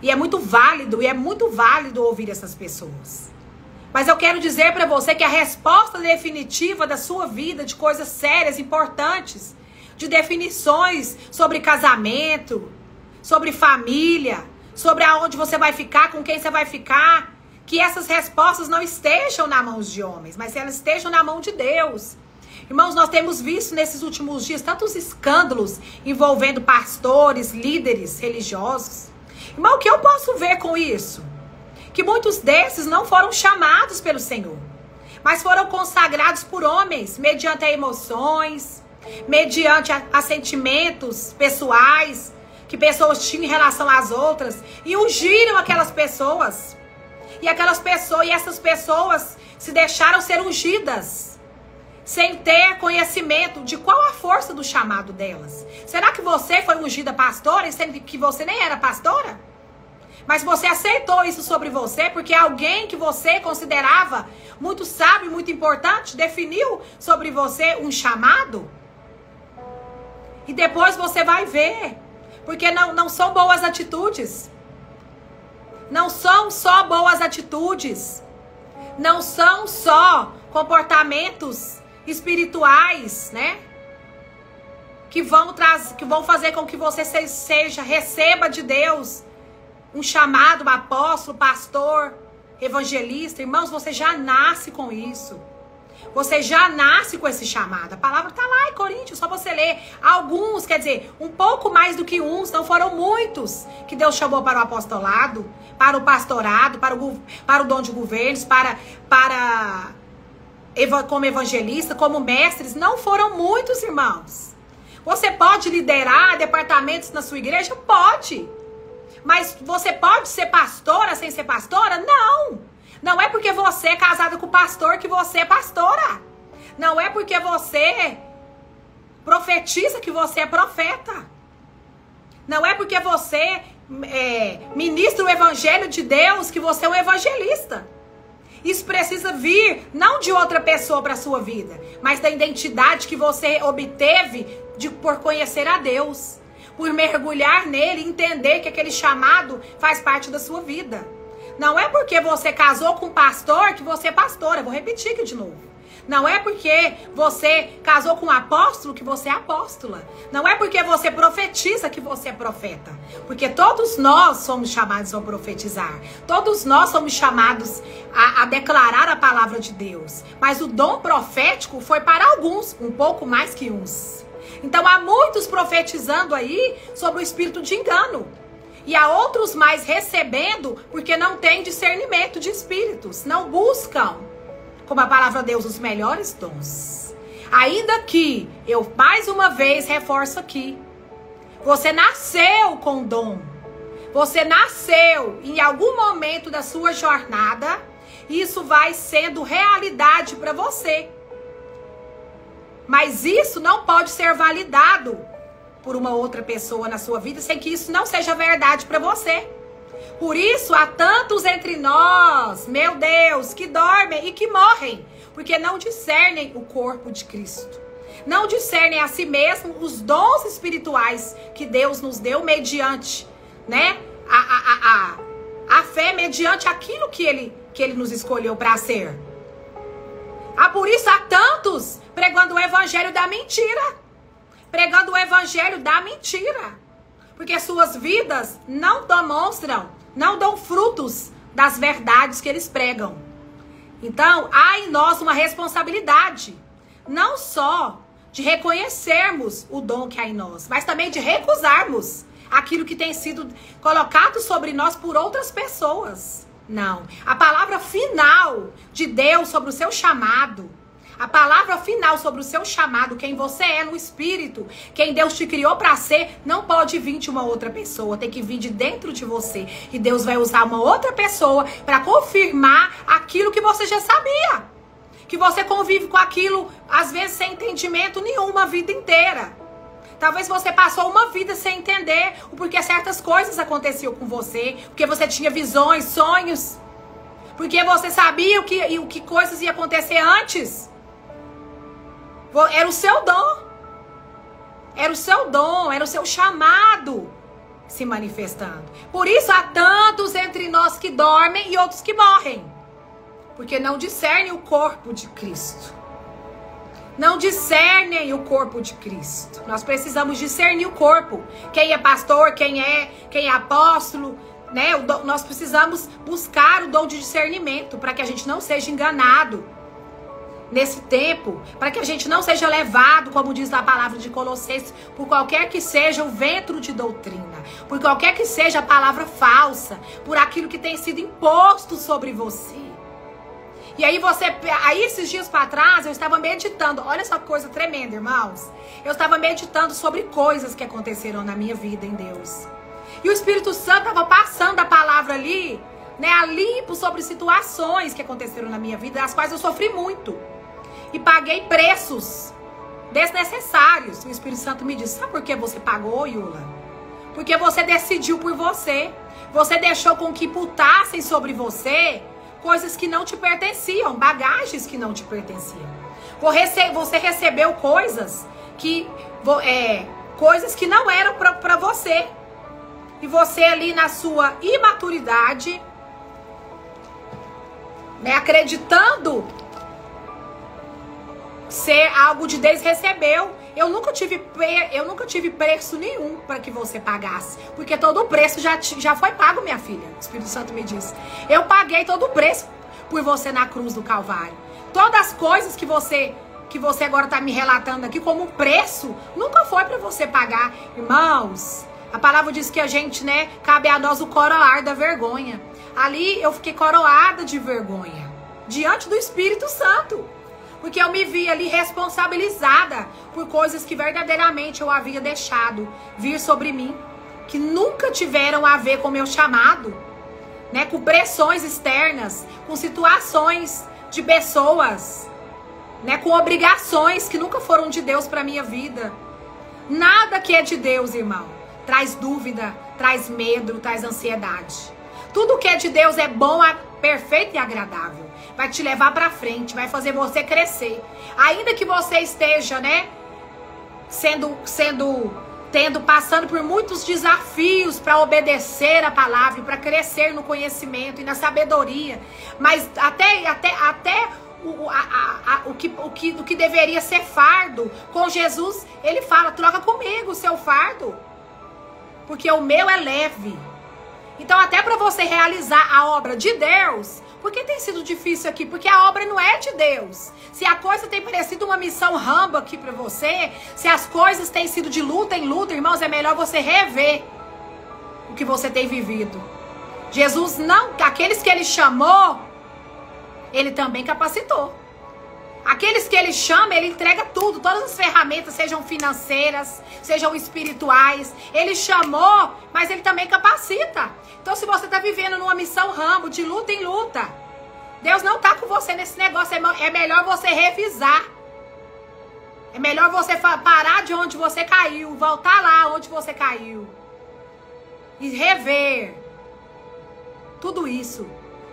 E é muito válido ouvir essas pessoas. Mas eu quero dizer para você que a resposta definitiva da sua vida, de coisas sérias, importantes, de definições sobre casamento, sobre família, sobre aonde você vai ficar, com quem você vai ficar, que essas respostas não estejam na mão de homens, mas elas estejam na mão de Deus. Irmãos, nós temos visto nesses últimos dias tantos escândalos envolvendo pastores, líderes religiosos. Irmão, o que eu posso ver com isso? Que muitos desses não foram chamados pelo Senhor, mas foram consagrados por homens, mediante emoções, mediante a sentimentos pessoais que pessoas tinham em relação às outras, e ungiram aquelas pessoas. E essas pessoas se deixaram ser ungidas, sem ter conhecimento de qual a força do chamado delas. Será que você foi ungida pastora, sendo que você nem era pastora? Mas você aceitou isso sobre você porque alguém que você considerava muito sábio, muito importante, definiu sobre você um chamado? E depois você vai ver. Porque não são boas atitudes. Não são só boas atitudes. Não são só comportamentos espirituais, né? Que vão fazer com que você receba de Deus um chamado, um apóstolo, pastor, evangelista. Irmãos, você já nasce com isso. Você já nasce com esse chamado. A palavra está lá em Coríntios, só você ler. Alguns, quer dizer, um pouco mais do que uns, não foram muitos que Deus chamou para o apostolado, para o pastorado, para o dom de governos, como evangelista, como mestres. Não foram muitos, irmãos. Você pode liderar departamentos na sua igreja? Pode. Mas você pode ser pastora sem ser pastora? Não. Não é porque você é casada com o pastor que você é pastora. Não é porque você profetiza que você é profeta. Não é porque você ministra o evangelho de Deus que você é um evangelista. Isso precisa vir não de outra pessoa para a sua vida, mas da identidade que você obteve por conhecer a Deus. Por mergulhar nele e entender que aquele chamado faz parte da sua vida. Não é porque você casou com um pastor que você é pastora. Vou repetir aqui de novo. Não é porque você casou com um apóstolo que você é apóstola. Não é porque você profetiza que você é profeta. Porque todos nós somos chamados a profetizar. Todos nós somos chamados a declarar a palavra de Deus. Mas o dom profético foi para alguns, um pouco mais que uns. Então há muitos profetizando aí sobre o espírito de engano. E há outros mais recebendo porque não têm discernimento de espíritos. Não buscam, como a palavra de Deus, os melhores dons. Ainda que, eu mais uma vez reforço aqui, Você nasceu com dom. Você nasceu em algum momento da sua jornada. Isso vai sendo realidade para você. Mas isso não pode ser validado por uma outra pessoa na sua vida sem que isso não seja verdade para você. Por isso há tantos entre nós, meu Deus, que dormem e que morrem, porque não discernem o corpo de Cristo. Não discernem a si mesmo os dons espirituais que Deus nos deu mediante, né? A fé mediante aquilo que ele nos escolheu para ser. Por isso há tantos pregando o evangelho da mentira. Pregando o evangelho da mentira. Porque suas vidas não demonstram, não dão frutos das verdades que eles pregam. Então, há em nós uma responsabilidade. Não só de reconhecermos o dom que há em nós, mas também de recusarmos aquilo que tem sido colocado sobre nós por outras pessoas. Não. A palavra final de Deus sobre o seu chamado, a palavra final sobre o seu chamado, quem você é no espírito, quem Deus te criou para ser, não pode vir de uma outra pessoa, tem que vir de dentro de você. E Deus vai usar uma outra pessoa para confirmar aquilo que você já sabia. Que você convive com aquilo, às vezes sem entendimento nenhum, uma vida inteira. Talvez você passou uma vida sem entender o porquê certas coisas aconteciam com você, porque você tinha visões, sonhos, porque você sabia o que coisas iam acontecer antes. Era o seu dom. Era o seu dom, era o seu chamado se manifestando. Por isso há tantos entre nós que dormem e outros que morrem, porque não discernem o corpo de Cristo. Não discernem o corpo de Cristo. Nós precisamos discernir o corpo. Quem é pastor, quem é apóstolo, né? Nós precisamos buscar o dom de discernimento para que a gente não seja enganado nesse tempo, para que a gente não seja levado, como diz a palavra de Colossenses, por qualquer que seja o vento de doutrina, por qualquer que seja a palavra falsa, por aquilo que tem sido imposto sobre você. E aí esses dias para trás, eu estava meditando. Olha essa coisa tremenda, irmãos. Eu estava meditando sobre coisas que aconteceram na minha vida em Deus. E o Espírito Santo estava passando a palavra ali, né, a limpo sobre situações que aconteceram na minha vida, das quais eu sofri muito. E paguei preços desnecessários. O Espírito Santo me disse, sabe por que você pagou, Yula? Porque você decidiu por você. Você deixou com que imputassem sobre você coisas que não te pertenciam, bagagens que não te pertenciam. Você recebeu coisas que não eram para você. E você ali na sua imaturidade, né, acreditando ser algo de Deus, recebeu. Eu nunca tive preço nenhum para que você pagasse, porque todo o preço já foi pago, minha filha. O Espírito Santo me disse. Eu paguei todo o preço por você na cruz do Calvário. Todas as coisas que você agora está me relatando aqui como um preço, nunca foi para você pagar. Irmãos, a palavra diz que a gente, né, cabe a nós o coroar da vergonha. Ali eu fiquei coroada de vergonha diante do Espírito Santo, porque eu me vi ali responsabilizada por coisas que verdadeiramente eu havia deixado vir sobre mim, que nunca tiveram a ver com o meu chamado, né? Com pressões externas, com situações de pessoas, né? Com obrigações que nunca foram de Deus para minha vida. Nada que é de Deus, irmão, traz dúvida, traz medo, traz ansiedade. Tudo que é de Deus é bom, perfeito e agradável. Vai te levar para frente, vai fazer você crescer. Ainda que você esteja, né, passando por muitos desafios para obedecer a palavra, para crescer no conhecimento e na sabedoria, mas até o que deveria ser fardo, com Jesus, ele fala, troca comigo o seu fardo, porque o meu é leve. Então, até para você realizar a obra de Deus, por que tem sido difícil aqui? Porque a obra não é de Deus. Se a coisa tem parecido uma missão Rambo aqui para você, se as coisas têm sido de luta em luta, irmãos, é melhor você rever o que você tem vivido. Jesus não, aqueles que ele chamou, ele também capacitou. Aqueles que ele chama, ele entrega tudo, todas as ferramentas, sejam financeiras, sejam espirituais. Ele chamou, mas ele também capacita. Então, se você está vivendo numa missão Rambo, de luta em luta, Deus não está com você nesse negócio. É melhor você revisar. É melhor você parar de onde você caiu, voltar lá onde você caiu. E rever tudo isso.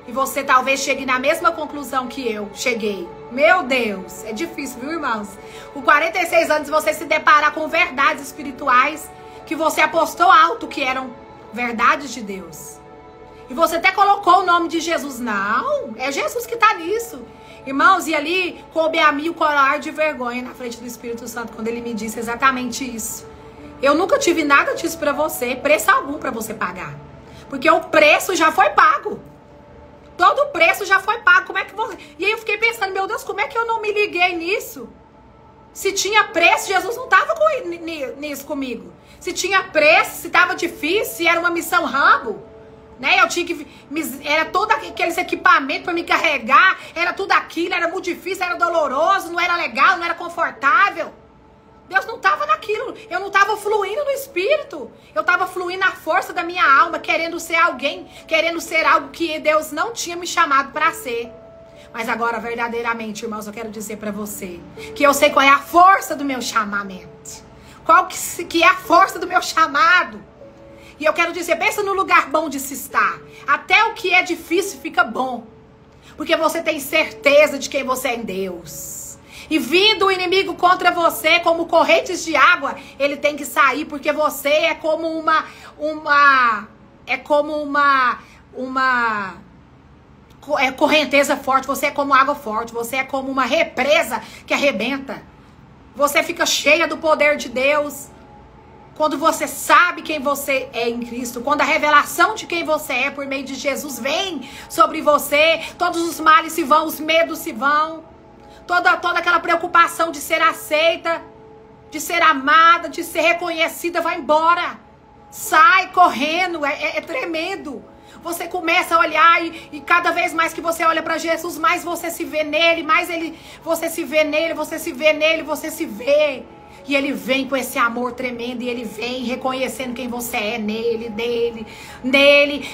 E você talvez chegue na mesma conclusão que eu cheguei. Meu Deus, é difícil, viu, irmãos? Com 46 anos você se deparar com verdades espirituais que você apostou alto que eram verdades de Deus. E você até colocou o nome de Jesus. Não, é Jesus que está nisso. Irmãos, e ali coube a mim o colar de vergonha na frente do Espírito Santo quando ele me disse exatamente isso. Eu nunca tive nada disso para você, preço algum para você pagar. Porque o preço já foi pago. Todo o preço já foi pago. Como é que você... E aí eu fiquei pensando, meu Deus, como é que eu não me liguei nisso? Se tinha preço, Jesus não estava nisso comigo. Se tinha preço, se estava difícil, se era uma missão Rambo, né? Eu tinha que... Era todos aqueles equipamentos para me carregar, era tudo aquilo, era muito difícil, era doloroso, não era legal, não era confortável. Deus não estava naquilo. Eu não estava fluindo no Espírito. Eu estava fluindo na força da minha alma, querendo ser alguém, querendo ser algo que Deus não tinha me chamado para ser. Mas agora, verdadeiramente, irmãos, eu quero dizer para você que eu sei qual é a força do meu chamamento. Qual que é a força do meu chamado. E eu quero dizer, pensa no lugar bom de se estar. Até o que é difícil fica bom. Porque você tem certeza de quem você é em Deus. E vindo o inimigo contra você como correntes de água, ele tem que sair, porque você é como uma correnteza forte, você é como água forte, você é como uma represa que arrebenta. Você fica cheia do poder de Deus quando você sabe quem você é em Cristo, quando a revelação de quem você é por meio de Jesus vem sobre você, todos os males se vão, os medos se vão. Toda aquela preocupação de ser aceita, de ser amada, de ser reconhecida, vai embora. Sai correndo, é tremendo. Você começa a olhar e cada vez mais que você olha para Jesus, mais você se vê nele, você se vê nele, você se vê nele, você se vê. E ele vem com esse amor tremendo, e ele vem reconhecendo quem você é nele.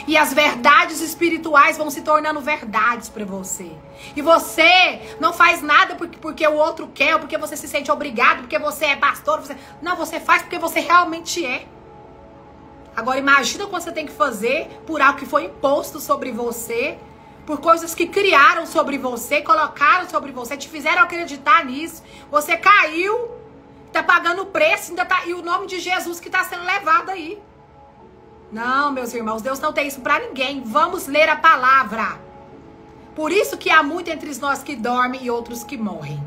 E as verdades espirituais vão se tornando verdades para você. E você não faz nada porque o outro quer, ou porque você se sente obrigado, porque você é pastor. Não, você faz porque você realmente é. Agora imagina quando você tem que fazer por algo que foi imposto sobre você, por coisas que criaram sobre você, colocaram sobre você, te fizeram acreditar nisso. Você caiu. Tá pagando o preço, ainda tá, e o nome de Jesus que tá sendo levado aí. Não, meus irmãos, Deus não tem isso pra ninguém. Vamos ler a palavra. Por isso que há muito entre nós que dormem e outros que morrem.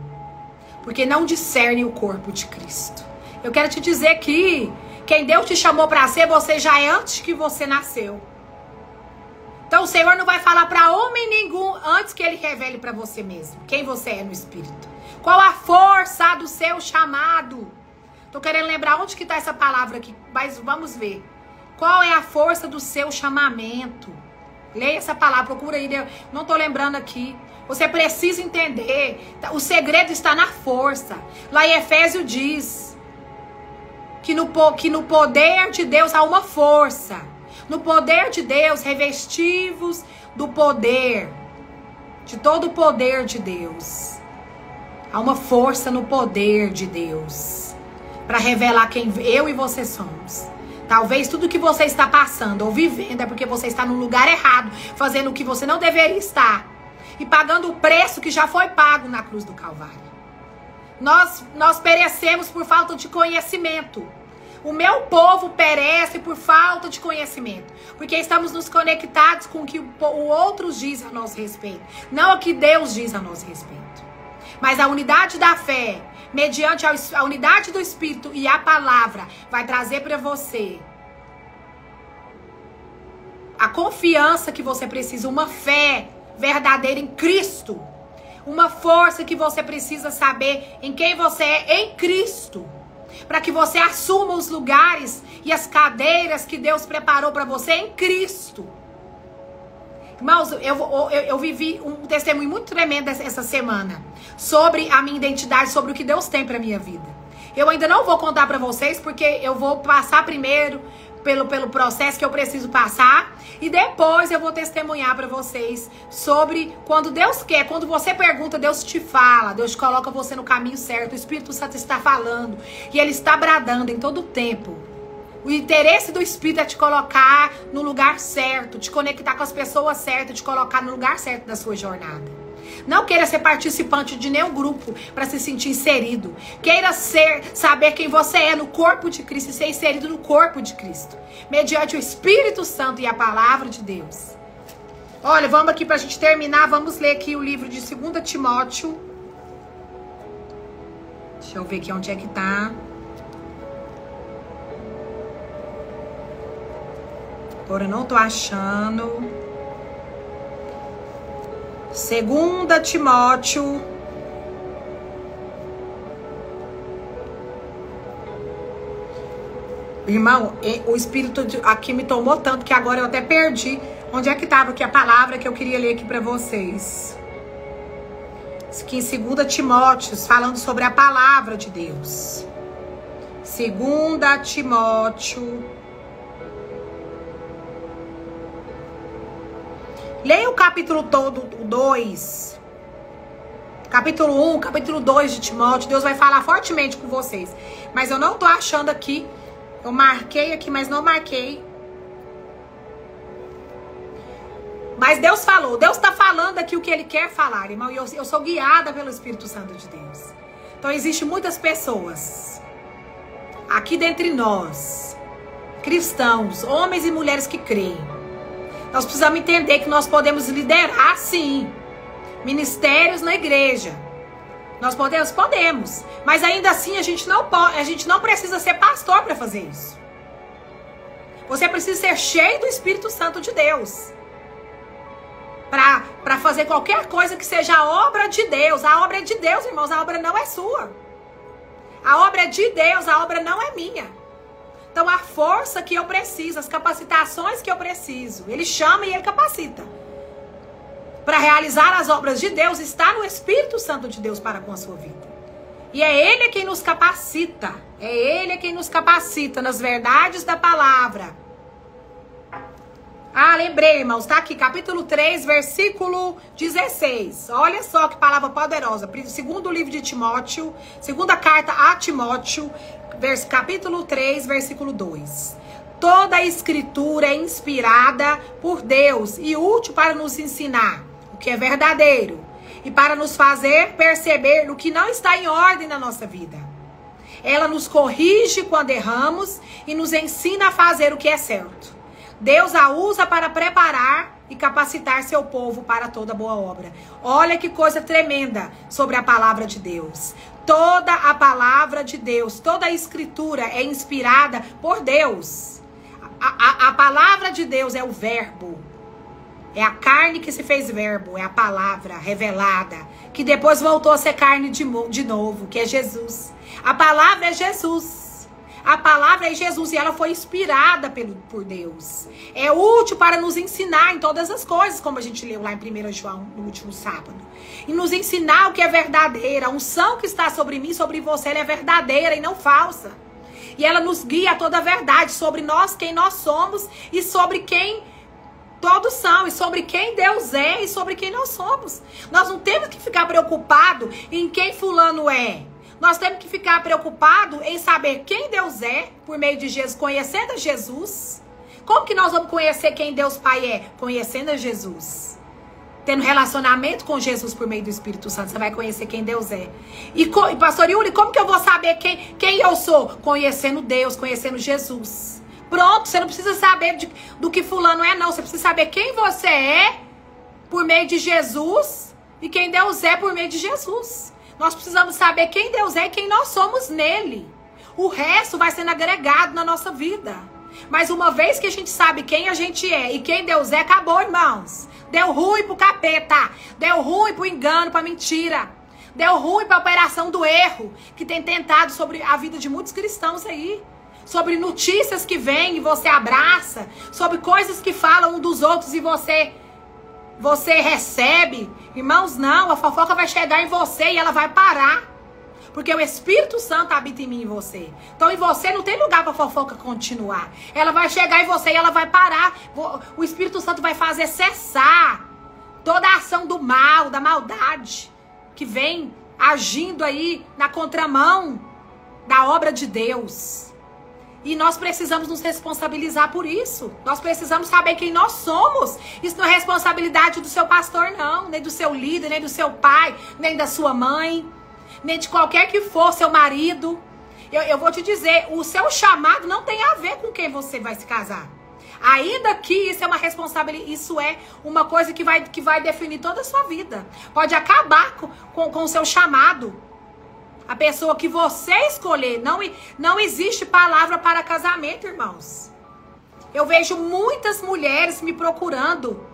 Porque não discernem o corpo de Cristo. Eu quero te dizer que quem Deus te chamou pra ser, você já é antes que você nasceu. Então o Senhor não vai falar pra homem nenhum antes que Ele revele pra você mesmo quem você é no Espírito. Qual a força do seu chamado? Tô querendo lembrar onde que tá essa palavra aqui, mas vamos ver. Qual é a força do seu chamamento? Leia essa palavra, procura aí. Não tô lembrando aqui. Você precisa entender. O segredo está na força. Lá em Efésios diz que no poder de Deus há uma força. No poder de Deus, revestivos do poder. De todo o poder de Deus. Há uma força no poder de Deus para revelar quem eu e você somos. Talvez tudo que você está passando ou vivendo é porque você está no lugar errado, fazendo o que você não deveria estar e pagando o preço que já foi pago na cruz do Calvário. Nós perecemos por falta de conhecimento. O meu povo perece por falta de conhecimento, porque estamos nos conectados com o que o outro diz a nosso respeito, não o que Deus diz a nosso respeito. Mas a unidade da fé, mediante a unidade do Espírito e a palavra, vai trazer para você a confiança que você precisa, uma fé verdadeira em Cristo, uma força que você precisa saber em quem você é em Cristo, para que você assuma os lugares e as cadeiras que Deus preparou para você em Cristo. Irmãos, eu vivi um testemunho muito tremendo essa semana sobre a minha identidade, sobre o que Deus tem pra minha vida. Eu ainda não vou contar pra vocês, porque eu vou passar primeiro pelo processo que eu preciso passar, e depois eu vou testemunhar pra vocês sobre quando Deus quer, quando você pergunta, Deus te fala, Deus coloca você no caminho certo, o Espírito Santo está falando, e Ele está bradando em todo o tempo. O interesse do Espírito é te colocar no lugar certo, te conectar com as pessoas certas, te colocar no lugar certo da sua jornada. Não queira ser participante de nenhum grupo para se sentir inserido. Queira saber quem você é no corpo de Cristo e ser inserido no corpo de Cristo, mediante o Espírito Santo e a palavra de Deus. Olha, vamos aqui para a gente terminar, vamos ler aqui o livro de 2 Timóteo. Deixa eu ver aqui onde é que tá. Agora eu não tô achando. 2 Timóteo. Irmão, o Espírito aqui me tomou tanto que agora eu até perdi onde é que tava aqui a palavra que eu queria ler aqui pra vocês. Aqui em 2 Timóteo, falando sobre a palavra de Deus. 2 Timóteo. Leia o capítulo todo, o 2. Capítulo 1, capítulo 2 de Timóteo. Deus vai falar fortemente com vocês. Mas eu não tô achando aqui. Eu marquei aqui, mas não marquei. Mas Deus falou. Deus tá falando aqui o que Ele quer falar, irmão. E eu sou guiada pelo Espírito Santo de Deus. Então, existem muitas pessoas aqui dentre nós, cristãos, homens e mulheres que creem. Nós precisamos entender que nós podemos liderar, sim, ministérios na igreja. Nós podemos. Mas ainda assim a gente não precisa ser pastor para fazer isso. Você precisa ser cheio do Espírito Santo de Deus. Para fazer qualquer coisa que seja a obra de Deus. A obra é de Deus, irmãos. A obra não é sua. A obra é de Deus, a obra não é minha. Então, a força que eu preciso, as capacitações que eu preciso, Ele chama e Ele capacita. Para realizar as obras de Deus, está no Espírito Santo de Deus para com a sua vida. E é Ele quem nos capacita. É Ele quem nos capacita nas verdades da palavra. Ah, lembrei, irmãos, tá aqui, capítulo 3, versículo 16. Olha só que palavra poderosa. Segundo livro de Timóteo, segunda carta a Timóteo, capítulo 3, versículo 2. Toda a escritura é inspirada por Deus e útil para nos ensinar o que é verdadeiro e para nos fazer perceber o que não está em ordem na nossa vida. Ela nos corrige quando erramos e nos ensina a fazer o que é certo. Deus a usa para preparar e capacitar seu povo para toda boa obra. Olha que coisa tremenda sobre a palavra de Deus. Toda a palavra de Deus, toda a escritura é inspirada por Deus. A palavra de Deus é o verbo. É a carne que se fez verbo, é a palavra revelada, que depois voltou a ser carne de novo, que é Jesus. A palavra é Jesus. A palavra é Jesus e ela foi inspirada por Deus. É útil para nos ensinar em todas as coisas, como a gente leu lá em 1 João no último sábado. E nos ensinar o que é verdadeira. A unção que está sobre mim, sobre você, ela é verdadeira e não falsa. E ela nos guia a toda a verdade sobre nós, quem nós somos e sobre quem todos são, e sobre quem Deus é e sobre quem nós somos. Nós não temos que ficar preocupados em quem fulano é. Nós temos que ficar preocupados em saber quem Deus é, por meio de Jesus, conhecendo a Jesus. Como que nós vamos conhecer quem Deus Pai é? Conhecendo a Jesus. Tendo relacionamento com Jesus por meio do Espírito Santo, você vai conhecer quem Deus é. E pastor Yuri, como que eu vou saber quem eu sou? Conhecendo Deus, conhecendo Jesus. Pronto, você não precisa saber do que fulano é, não. Você precisa saber quem você é por meio de Jesus e quem Deus é por meio de Jesus. Nós precisamos saber quem Deus é e quem nós somos nele. O resto vai sendo agregado na nossa vida. Mas uma vez que a gente sabe quem a gente é e quem Deus é, acabou, irmãos. Deu ruim pro capeta. Deu ruim pro engano, pra mentira. Deu ruim pra operação do erro, que tem tentado sobre a vida de muitos cristãos aí. Sobre notícias que vêm e você abraça. Sobre coisas que falam um dos outros e você você recebe. Irmãos, não, a fofoca vai chegar em você e ela vai parar. Porque o Espírito Santo habita em mim e em você. Então em você não tem lugar para fofoca continuar. Ela vai chegar em você e ela vai parar. O Espírito Santo vai fazer cessar toda a ação do mal, da maldade, que vem agindo aí na contramão da obra de Deus. E nós precisamos nos responsabilizar por isso. Nós precisamos saber quem nós somos. Isso não é responsabilidade do seu pastor, não. Nem do seu líder, nem do seu pai, nem da sua mãe, nem de qualquer que for, seu marido. Eu vou te dizer, o seu chamado não tem a ver com quem você vai se casar. Ainda que isso é uma responsabilidade, isso é uma coisa que vai definir toda a sua vida. Pode acabar com o seu chamado. A pessoa que você escolher, não existe palavra para casamento, irmãos. Eu vejo muitas mulheres me procurando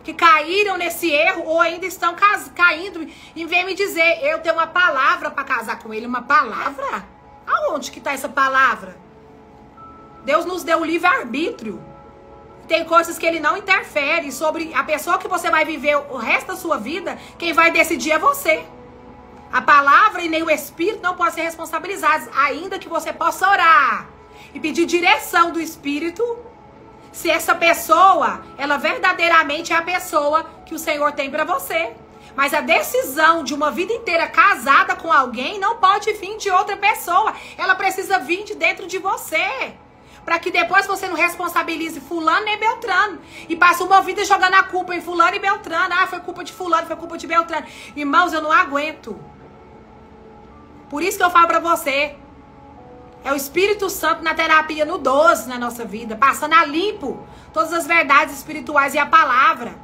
que caíram nesse erro ou ainda estão caindo e vem me dizer, eu tenho uma palavra para casar com ele. Uma palavra? Aonde que está essa palavra? Deus nos deu o livre-arbítrio. Tem coisas que ele não interfere sobre a pessoa que você vai viver o resto da sua vida. Quem vai decidir é você. A palavra e nem o Espírito não podem ser responsabilizados, ainda que você possa orar e pedir direção do Espírito, se essa pessoa, ela verdadeiramente é a pessoa que o Senhor tem para você. Mas a decisão de uma vida inteira casada com alguém não pode vir de outra pessoa. Ela precisa vir de dentro de você. Para que depois você não responsabilize fulano nem Beltrano. E passe uma vida jogando a culpa em fulano e Beltrano. Ah, foi culpa de fulano, foi culpa de Beltrano. Irmãos, eu não aguento. Por isso que eu falo para você. É o Espírito Santo na terapia no 12 na nossa vida. Passando a limpo todas as verdades espirituais e a palavra.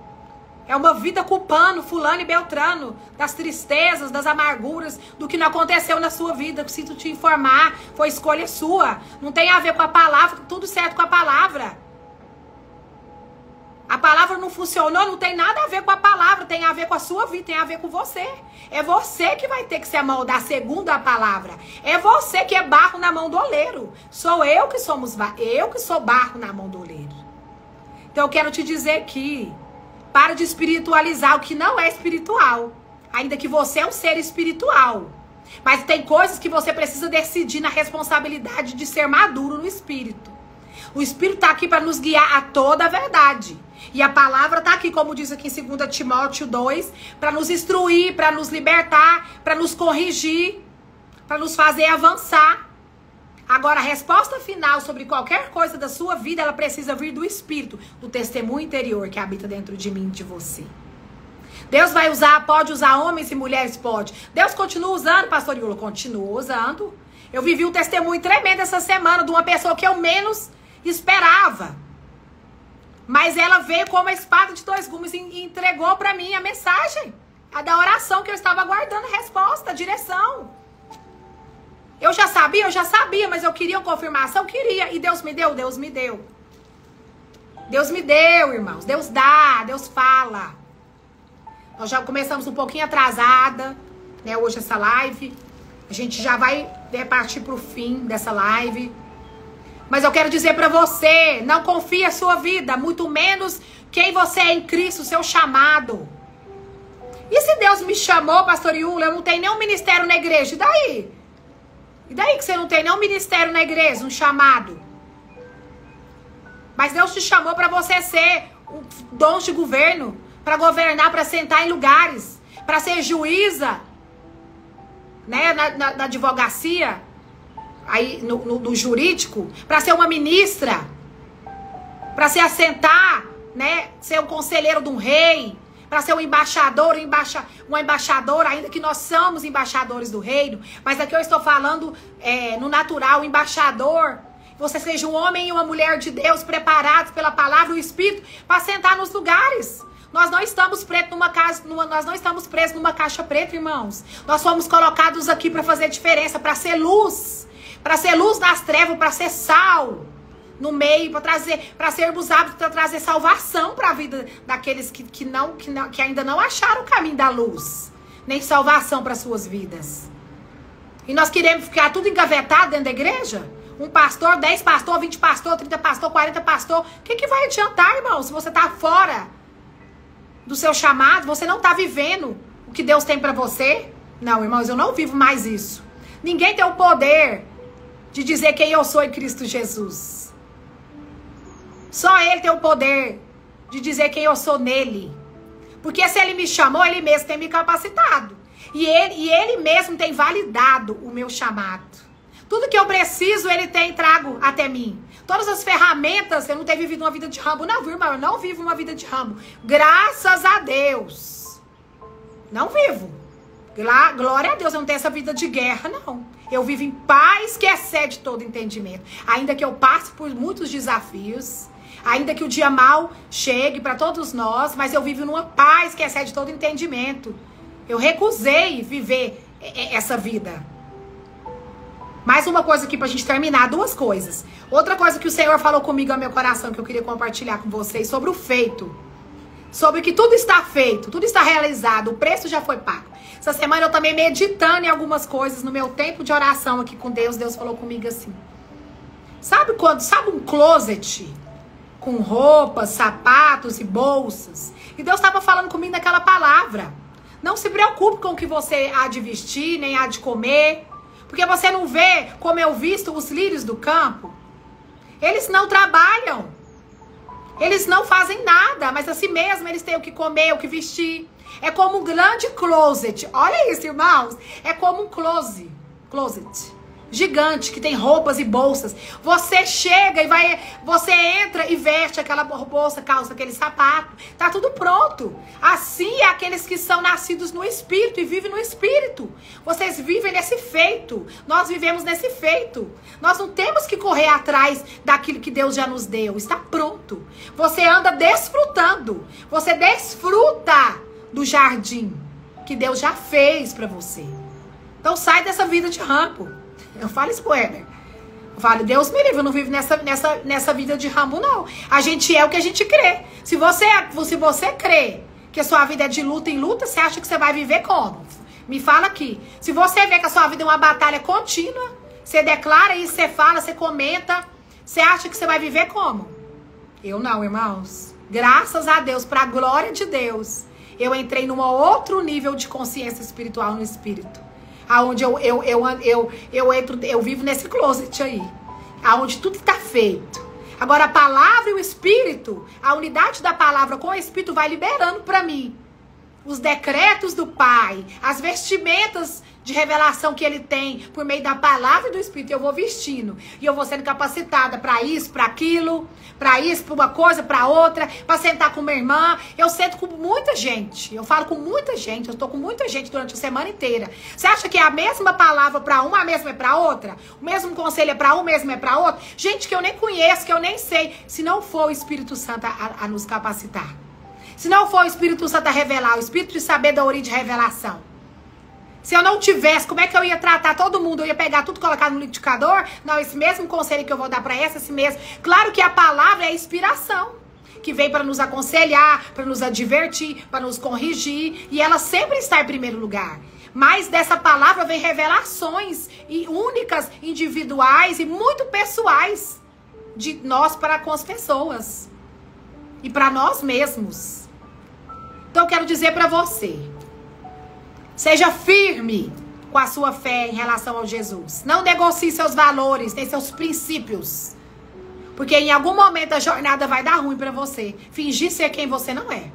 É uma vida culpando fulano e Beltrano das tristezas, das amarguras, do que não aconteceu na sua vida. Preciso te informar, foi escolha sua. Não tem a ver com a palavra, tudo certo com a palavra. A palavra não funcionou, não tem nada a ver com a palavra, tem a ver com a sua vida, tem a ver com você. É você que vai ter que se amoldar segundo a palavra. É você que é barro na mão do oleiro. Sou eu que sou barro na mão do oleiro. Então eu quero te dizer que para de espiritualizar o que não é espiritual. Ainda que você é um ser espiritual. Mas tem coisas que você precisa decidir na responsabilidade de ser maduro no espírito. O Espírito está aqui para nos guiar a toda a verdade. E a palavra está aqui, como diz aqui em 2 Timóteo 2, para nos instruir, para nos libertar, para nos corrigir, para nos fazer avançar. Agora, a resposta final sobre qualquer coisa da sua vida, ela precisa vir do Espírito, do testemunho interior que habita dentro de mim e de você. Deus vai usar, pode usar homens e mulheres, pode. Deus continua usando, pastor Yula? Continua usando. Eu vivi um testemunho tremendo essa semana de uma pessoa que eu menos esperava. Mas ela veio como a espada de dois gumes e entregou para mim a mensagem. A da oração que eu estava aguardando a resposta, a direção. Eu já sabia, mas eu queria uma confirmação, queria. E Deus me deu. Deus me deu, irmãos. Deus dá, Deus fala. Nós já começamos um pouquinho atrasada, né, hoje essa live. A gente já vai partir pro fim dessa live. Mas eu quero dizer pra você, não confie a sua vida, muito menos quem você é em Cristo, seu chamado. E se Deus me chamou, pastor Yula, eu não tenho nenhum ministério na igreja, e daí? E daí que você não tem nenhum ministério na igreja, um chamado? Mas Deus te chamou para você ser um dom de governo, para governar, para sentar em lugares, para ser juíza, né, na advocacia, aí no jurídico, para ser uma ministra, para se assentar, né, ser um conselheiro de um rei, para ser um embaixador, uma embaixadora, ainda que nós somos embaixadores do reino, mas aqui eu estou falando no natural, o embaixador, você seja um homem e uma mulher de Deus preparados pela palavra e o Espírito para sentar nos lugares. Nós não estamos presos numa caixa preta, irmãos. Nós fomos colocados aqui para fazer diferença, para ser luz nas trevas, para ser sal no meio, para sermos aptos para trazer salvação para a vida daqueles que ainda não acharam o caminho da luz, nem salvação para suas vidas. E nós queremos ficar tudo engavetado dentro da igreja? Um pastor, 10 pastor, 20 pastor, 30 pastor, 40 pastor. O que vai adiantar, irmão, se você está fora do seu chamado, você não está vivendo o que Deus tem para você. Não, irmãos, eu não vivo mais isso. Ninguém tem o poder de dizer quem eu sou em Cristo Jesus. Só Ele tem o poder de dizer quem eu sou nele. Porque se Ele me chamou, Ele mesmo tem me capacitado. E ele mesmo tem validado o meu chamado. Tudo que eu preciso, Ele tem trago até mim. Todas as ferramentas, eu não tenho vivido uma vida de Rambo. Não, viu, irmão? Eu não vivo uma vida de Rambo. Graças a Deus. Não vivo. Glória a Deus, eu não tenho essa vida de guerra, não. Eu vivo em paz que excede todo entendimento. Ainda que eu passe por muitos desafios, ainda que o dia mal chegue para todos nós, mas eu vivo numa paz que excede todo entendimento. Eu recusei viver essa vida. Mais uma coisa aqui pra gente terminar, duas coisas. Outra coisa que o Senhor falou comigo ao meu coração, que eu queria compartilhar com vocês, sobre o feito. Sobre que tudo está feito, tudo está realizado, o preço já foi pago. Essa semana eu também meditando em algumas coisas, no meu tempo de oração aqui com Deus, Deus falou comigo assim. Sabe um closet com roupas, sapatos e bolsas? E Deus estava falando comigo naquela palavra. Não se preocupe com o que você há de vestir, nem há de comer. Porque você não vê como eu visto os lírios do campo? Eles não trabalham. Eles não fazem nada, mas assim mesmo eles têm o que comer, o que vestir. É como um grande closet. Olha isso, irmãos. É como um closet gigante que tem roupas e bolsas. Você chega e você entra e veste aquela bolsa, calça, aquele sapato. Tá tudo pronto. Assim é aqueles que são nascidos no Espírito e vivem no Espírito. Vocês vivem nesse feito. Nós vivemos nesse feito. Nós não temos que correr atrás daquilo que Deus já nos deu. Está pronto. Você anda desfrutando. Você desfruta do jardim que Deus já fez para você. Então sai dessa vida de rampo. Eu falo isso pro Heber. Eu falo, Deus me livre, eu não vivo nessa vida de Rambo, não. A gente é o que a gente crê. Se você crê que a sua vida é de luta em luta, você acha que você vai viver como? Me fala aqui. Se você vê que a sua vida é uma batalha contínua, você declara isso, você fala, você comenta, você acha que você vai viver como? Eu não, irmãos. Graças a Deus, pra glória de Deus, eu entrei num outro nível de consciência espiritual no Espírito. Aonde eu vivo nesse closet aí. Aonde tudo está feito. Agora a palavra e o Espírito, a unidade da palavra com o Espírito vai liberando para mim os decretos do Pai, as vestimentas de revelação que Ele tem por meio da palavra e do Espírito. Eu vou vestindo e eu vou sendo capacitada para isso, para aquilo, para isso, para uma coisa, para outra, para sentar com minha irmã. Eu sento com muita gente, eu falo com muita gente, eu estou com muita gente durante a semana inteira. Você acha que é a mesma palavra para uma, a mesma é para outra? O mesmo conselho é para um, o mesmo é para outro? Gente que eu nem conheço, que eu nem sei, se não for o Espírito Santo a nos capacitar. Se não for o Espírito Santo a revelar, o Espírito de sabedoria e de revelação. Se eu não tivesse, como é que eu ia tratar todo mundo? Eu ia pegar tudo e colocar no liquidificador? Não, esse mesmo conselho que eu vou dar para esse mesmo. Claro que a palavra é a inspiração, que vem para nos aconselhar, para nos advertir, para nos corrigir. E ela sempre está em primeiro lugar. Mas dessa palavra vem revelações únicas, individuais e muito pessoais de nós para com as pessoas. E para nós mesmos. Então eu quero dizer para você, seja firme com a sua fé em relação ao Jesus. Não negocie seus valores, nem seus princípios. Porque em algum momento a jornada vai dar ruim para você. Fingir ser quem você não é.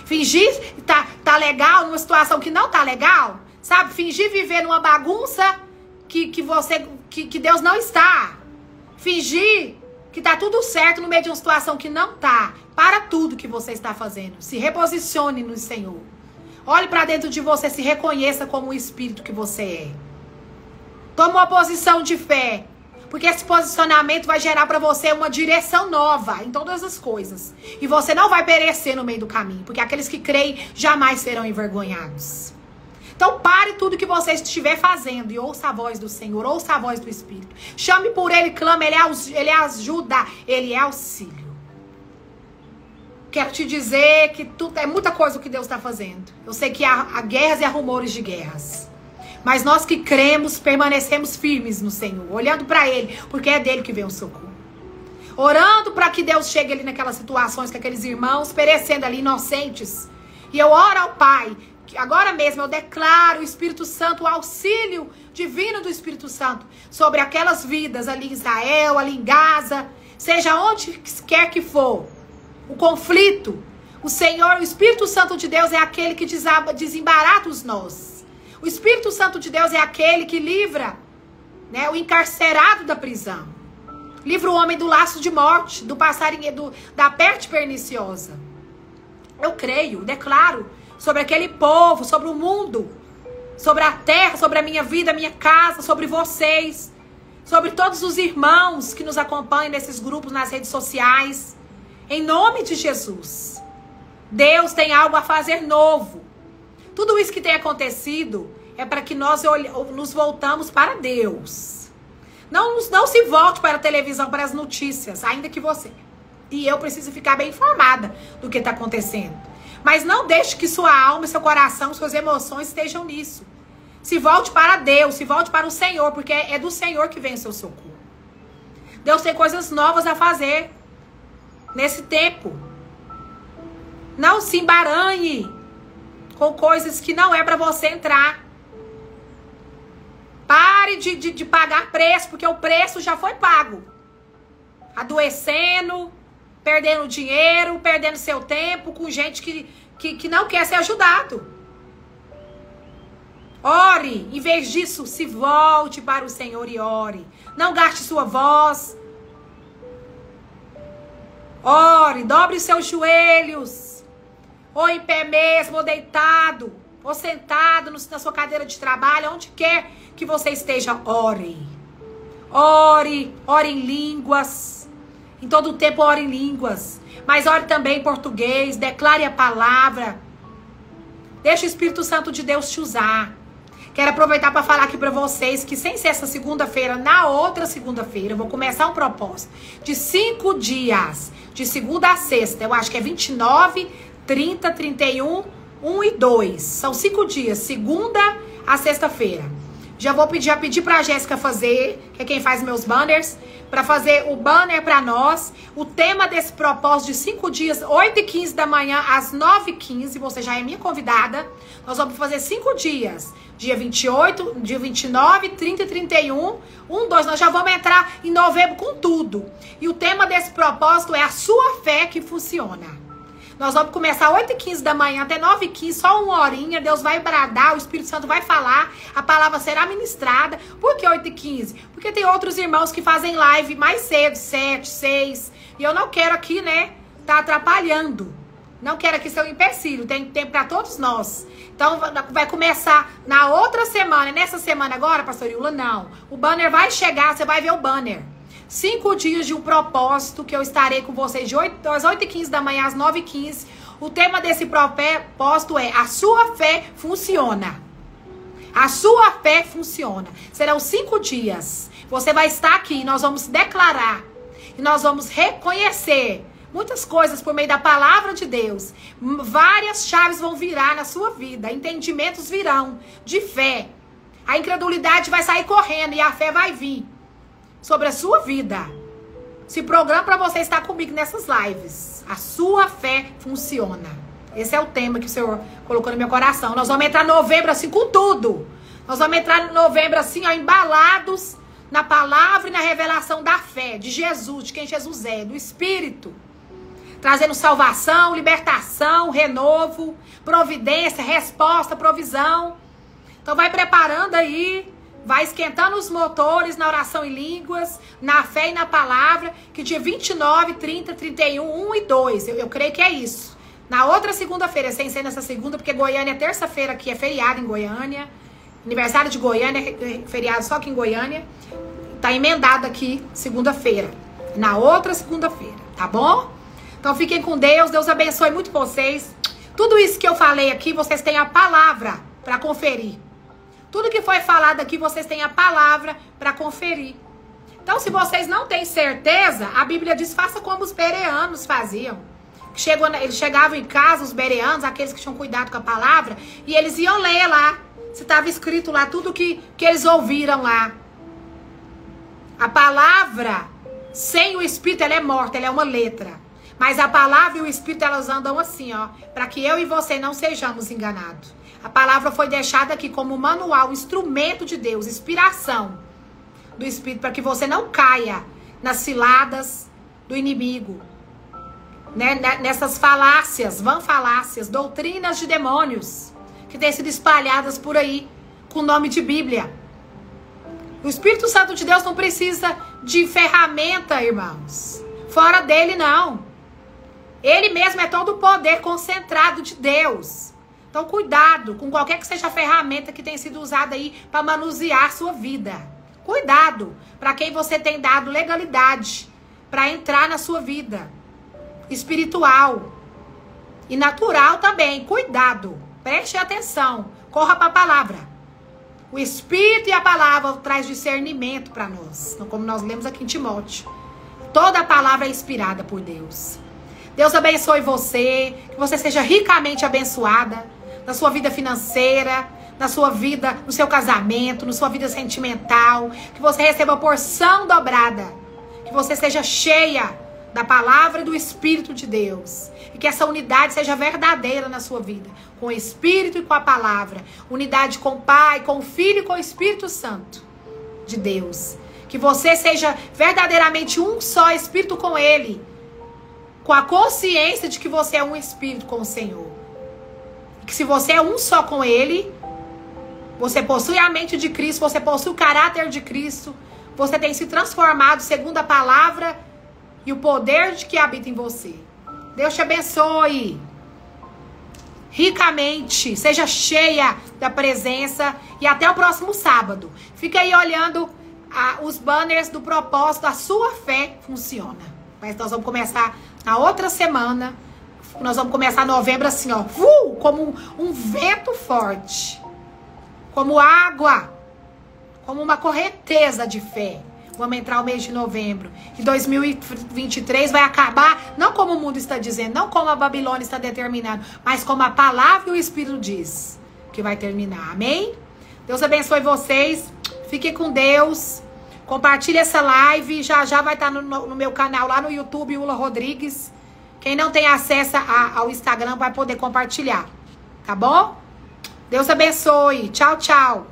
Fingir tá legal numa situação que não tá legal. Sabe? Fingir viver numa bagunça que Deus não está. Fingir que tá tudo certo no meio de uma situação que não tá. Para tudo que você está fazendo. Se reposicione no Senhor. Olhe para dentro de você, se reconheça como o espírito que você é. Tome uma posição de fé. Porque esse posicionamento vai gerar para você uma direção nova em todas as coisas. E você não vai perecer no meio do caminho. Porque aqueles que creem jamais serão envergonhados. Então pare tudo que você estiver fazendo e ouça a voz do Senhor, ouça a voz do Espírito. Chame por Ele, clame, Ele ajuda, Ele é auxílio. Quero te dizer que é muita coisa o que Deus está fazendo. Eu sei que há guerras e há rumores de guerras. Mas nós que cremos, permanecemos firmes no Senhor, olhando para Ele, porque é dele que vem o socorro. Orando para que Deus chegue ali naquelas situações com aqueles irmãos, perecendo ali inocentes, E eu oro ao Pai, que agora mesmo eu declaro o Espírito Santo, o auxílio divino do Espírito Santo, sobre aquelas vidas ali em Israel, ali em Gaza, seja onde quer que for, o conflito. O Senhor, o Espírito Santo de Deus é aquele que desembarata os nós. O Espírito Santo de Deus é aquele que livra, né, o encarcerado da prisão. Livra o homem do laço de morte, do passarinho, da peste perniciosa. Eu creio, declaro sobre aquele povo, sobre o mundo, sobre a terra, sobre a minha vida, a minha casa, sobre vocês, sobre todos os irmãos que nos acompanham nesses grupos, nas redes sociais. Em nome de Jesus. Deus tem algo a fazer novo. Tudo isso que tem acontecido é para que nós nos voltamos para Deus. Não se volte para a televisão, para as notícias, ainda que você. E eu preciso ficar bem informada do que está acontecendo. Mas não deixe que sua alma, seu coração, suas emoções estejam nisso. Se volte para Deus, se volte para o Senhor, porque é do Senhor que vem o seu socorro. Deus tem coisas novas a fazer nesse tempo. Não se embaranhe com coisas que não é para você entrar. Pare de pagar preço, porque o preço já foi pago. Adoecendo, perdendo dinheiro, perdendo seu tempo, com gente que não quer ser ajudado. Ore, em vez disso, se volte para o Senhor e ore. Não gaste sua voz. Ore, dobre os seus joelhos. Ou em pé mesmo, ou deitado, ou sentado na sua cadeira de trabalho, onde quer que você esteja, ore. Ore, ore em línguas. Em todo o tempo, ore em línguas. Mas ore também em português, declare a palavra. Deixa o Espírito Santo de Deus te usar. Quero aproveitar para falar aqui para vocês que sem ser essa segunda-feira, na outra segunda-feira, eu vou começar um propósito de 5 dias, de segunda a sexta. Eu acho que é 29, 30, 31, 1 e 2. São 5 dias, segunda a sexta-feira. Já vou pedir para a Jéssica fazer, que é quem faz meus banners, para fazer o banner para nós. O tema desse propósito de 5 dias, 8h15 da manhã às 9h15, você já é minha convidada. Nós vamos fazer 5 dias, dia 28, dia 29, 30 e 31, 1, 2. Nós já vamos entrar em novembro com tudo. E o tema desse propósito é a sua fé que funciona. Nós vamos começar 8h15 da manhã até 9h15, só 1 horinha. Deus vai bradar, o Espírito Santo vai falar, a palavra será ministrada. Por que 8h15? Porque tem outros irmãos que fazem live mais cedo, 7, 6. E eu não quero aqui, né, tá atrapalhando. Não quero aqui ser um empecilho. Tem tempo para todos nós. Então vai começar na outra semana. Nessa semana agora, pastor Yula, não. O banner vai chegar, você vai ver o banner. 5 dias de um propósito que eu estarei com vocês das 8h15 da manhã às 9h15. O tema desse propósito é: a sua fé funciona. A sua fé funciona. Serão 5 dias. Você vai estar aqui, nós vamos declarar. E nós vamos reconhecer muitas coisas por meio da palavra de Deus. Várias chaves vão virar na sua vida. Entendimentos virão de fé. A incredulidade vai sair correndo e a fé vai vir sobre a sua vida. Se programa para você estar comigo nessas lives. A sua fé funciona. Esse é o tema que o Senhor colocou no meu coração. Nós vamos entrar em novembro assim com tudo. Nós vamos entrar em novembro assim, ó, embalados na palavra e na revelação da fé, de Jesus, de quem Jesus é, do Espírito. Trazendo salvação, libertação, renovo, providência, resposta, provisão. Então vai preparando aí. Vai esquentando os motores na oração em línguas, na fé e na palavra, que dia 29, 30, 31, 1 e 2. Eu creio que é isso. Na outra segunda-feira, sem ser nessa segunda, porque Goiânia é terça-feira aqui, é feriado em Goiânia. Aniversário de Goiânia, é feriado só aqui em Goiânia. Tá emendado aqui, segunda-feira. Na outra segunda-feira, tá bom? Então fiquem com Deus, Deus abençoe muito vocês. Tudo isso que eu falei aqui, vocês têm a palavra para conferir. Tudo que foi falado aqui, vocês têm a palavra para conferir. Então, se vocês não têm certeza, a Bíblia diz, faça como os bereanos faziam. Eles chegavam em casa, os bereanos, aqueles que tinham cuidado com a palavra, e eles iam ler lá, se estava escrito lá, tudo que eles ouviram lá. A palavra, sem o Espírito, ela é morta, ela é uma letra. Mas a palavra e o Espírito, elas andam assim, ó, para que eu e você não sejamos enganados. A palavra foi deixada aqui como manual, instrumento de Deus, inspiração do Espírito, para que você não caia nas ciladas do inimigo, né? Nessas falácias, falácias, doutrinas de demônios, que têm sido espalhadas por aí, com o nome de Bíblia. O Espírito Santo de Deus não precisa de ferramenta, irmãos. Fora dele, não. Ele mesmo é todo o poder concentrado de Deus. Então, cuidado com qualquer que seja a ferramenta que tenha sido usada aí para manusear a sua vida. Cuidado para quem você tem dado legalidade para entrar na sua vida espiritual e natural também. Cuidado, preste atenção, corra para a palavra. O Espírito e a palavra traz discernimento para nós, como nós lemos aqui em Timóteo. Toda a palavra é inspirada por Deus. Deus abençoe você, que você seja ricamente abençoada na sua vida financeira, na sua vida, no seu casamento, na sua vida sentimental, que você receba porção dobrada, que você seja cheia da palavra e do Espírito de Deus, e que essa unidade seja verdadeira na sua vida, com o Espírito e com a palavra, unidade com o Pai, com o Filho e com o Espírito Santo de Deus, que você seja verdadeiramente um só Espírito com Ele, com a consciência de que você é um Espírito com o Senhor, e que se você é um só com Ele, você possui a mente de Cristo, você possui o caráter de Cristo, você tem se transformado segundo a palavra e o poder de que habita em você. Deus te abençoe ricamente, seja cheia da presença e até o próximo sábado. Fica aí olhando os banners do propósito, a sua fé funciona. Mas nós vamos começar na outra semana, nós vamos começar novembro assim, ó, como um vento forte, como água, como uma correnteza de fé. Vamos entrar o mês de novembro. E 2023 vai acabar, não como o mundo está dizendo, não como a Babilônia está determinando, mas como a palavra e o Espírito diz que vai terminar. Amém? Deus abençoe vocês. Fiquem com Deus. Compartilhe essa live. Já vai estar no meu canal lá no YouTube, Ula Rodrigues. Quem não tem acesso ao Instagram vai poder compartilhar. Tá bom? Deus abençoe. Tchau, tchau.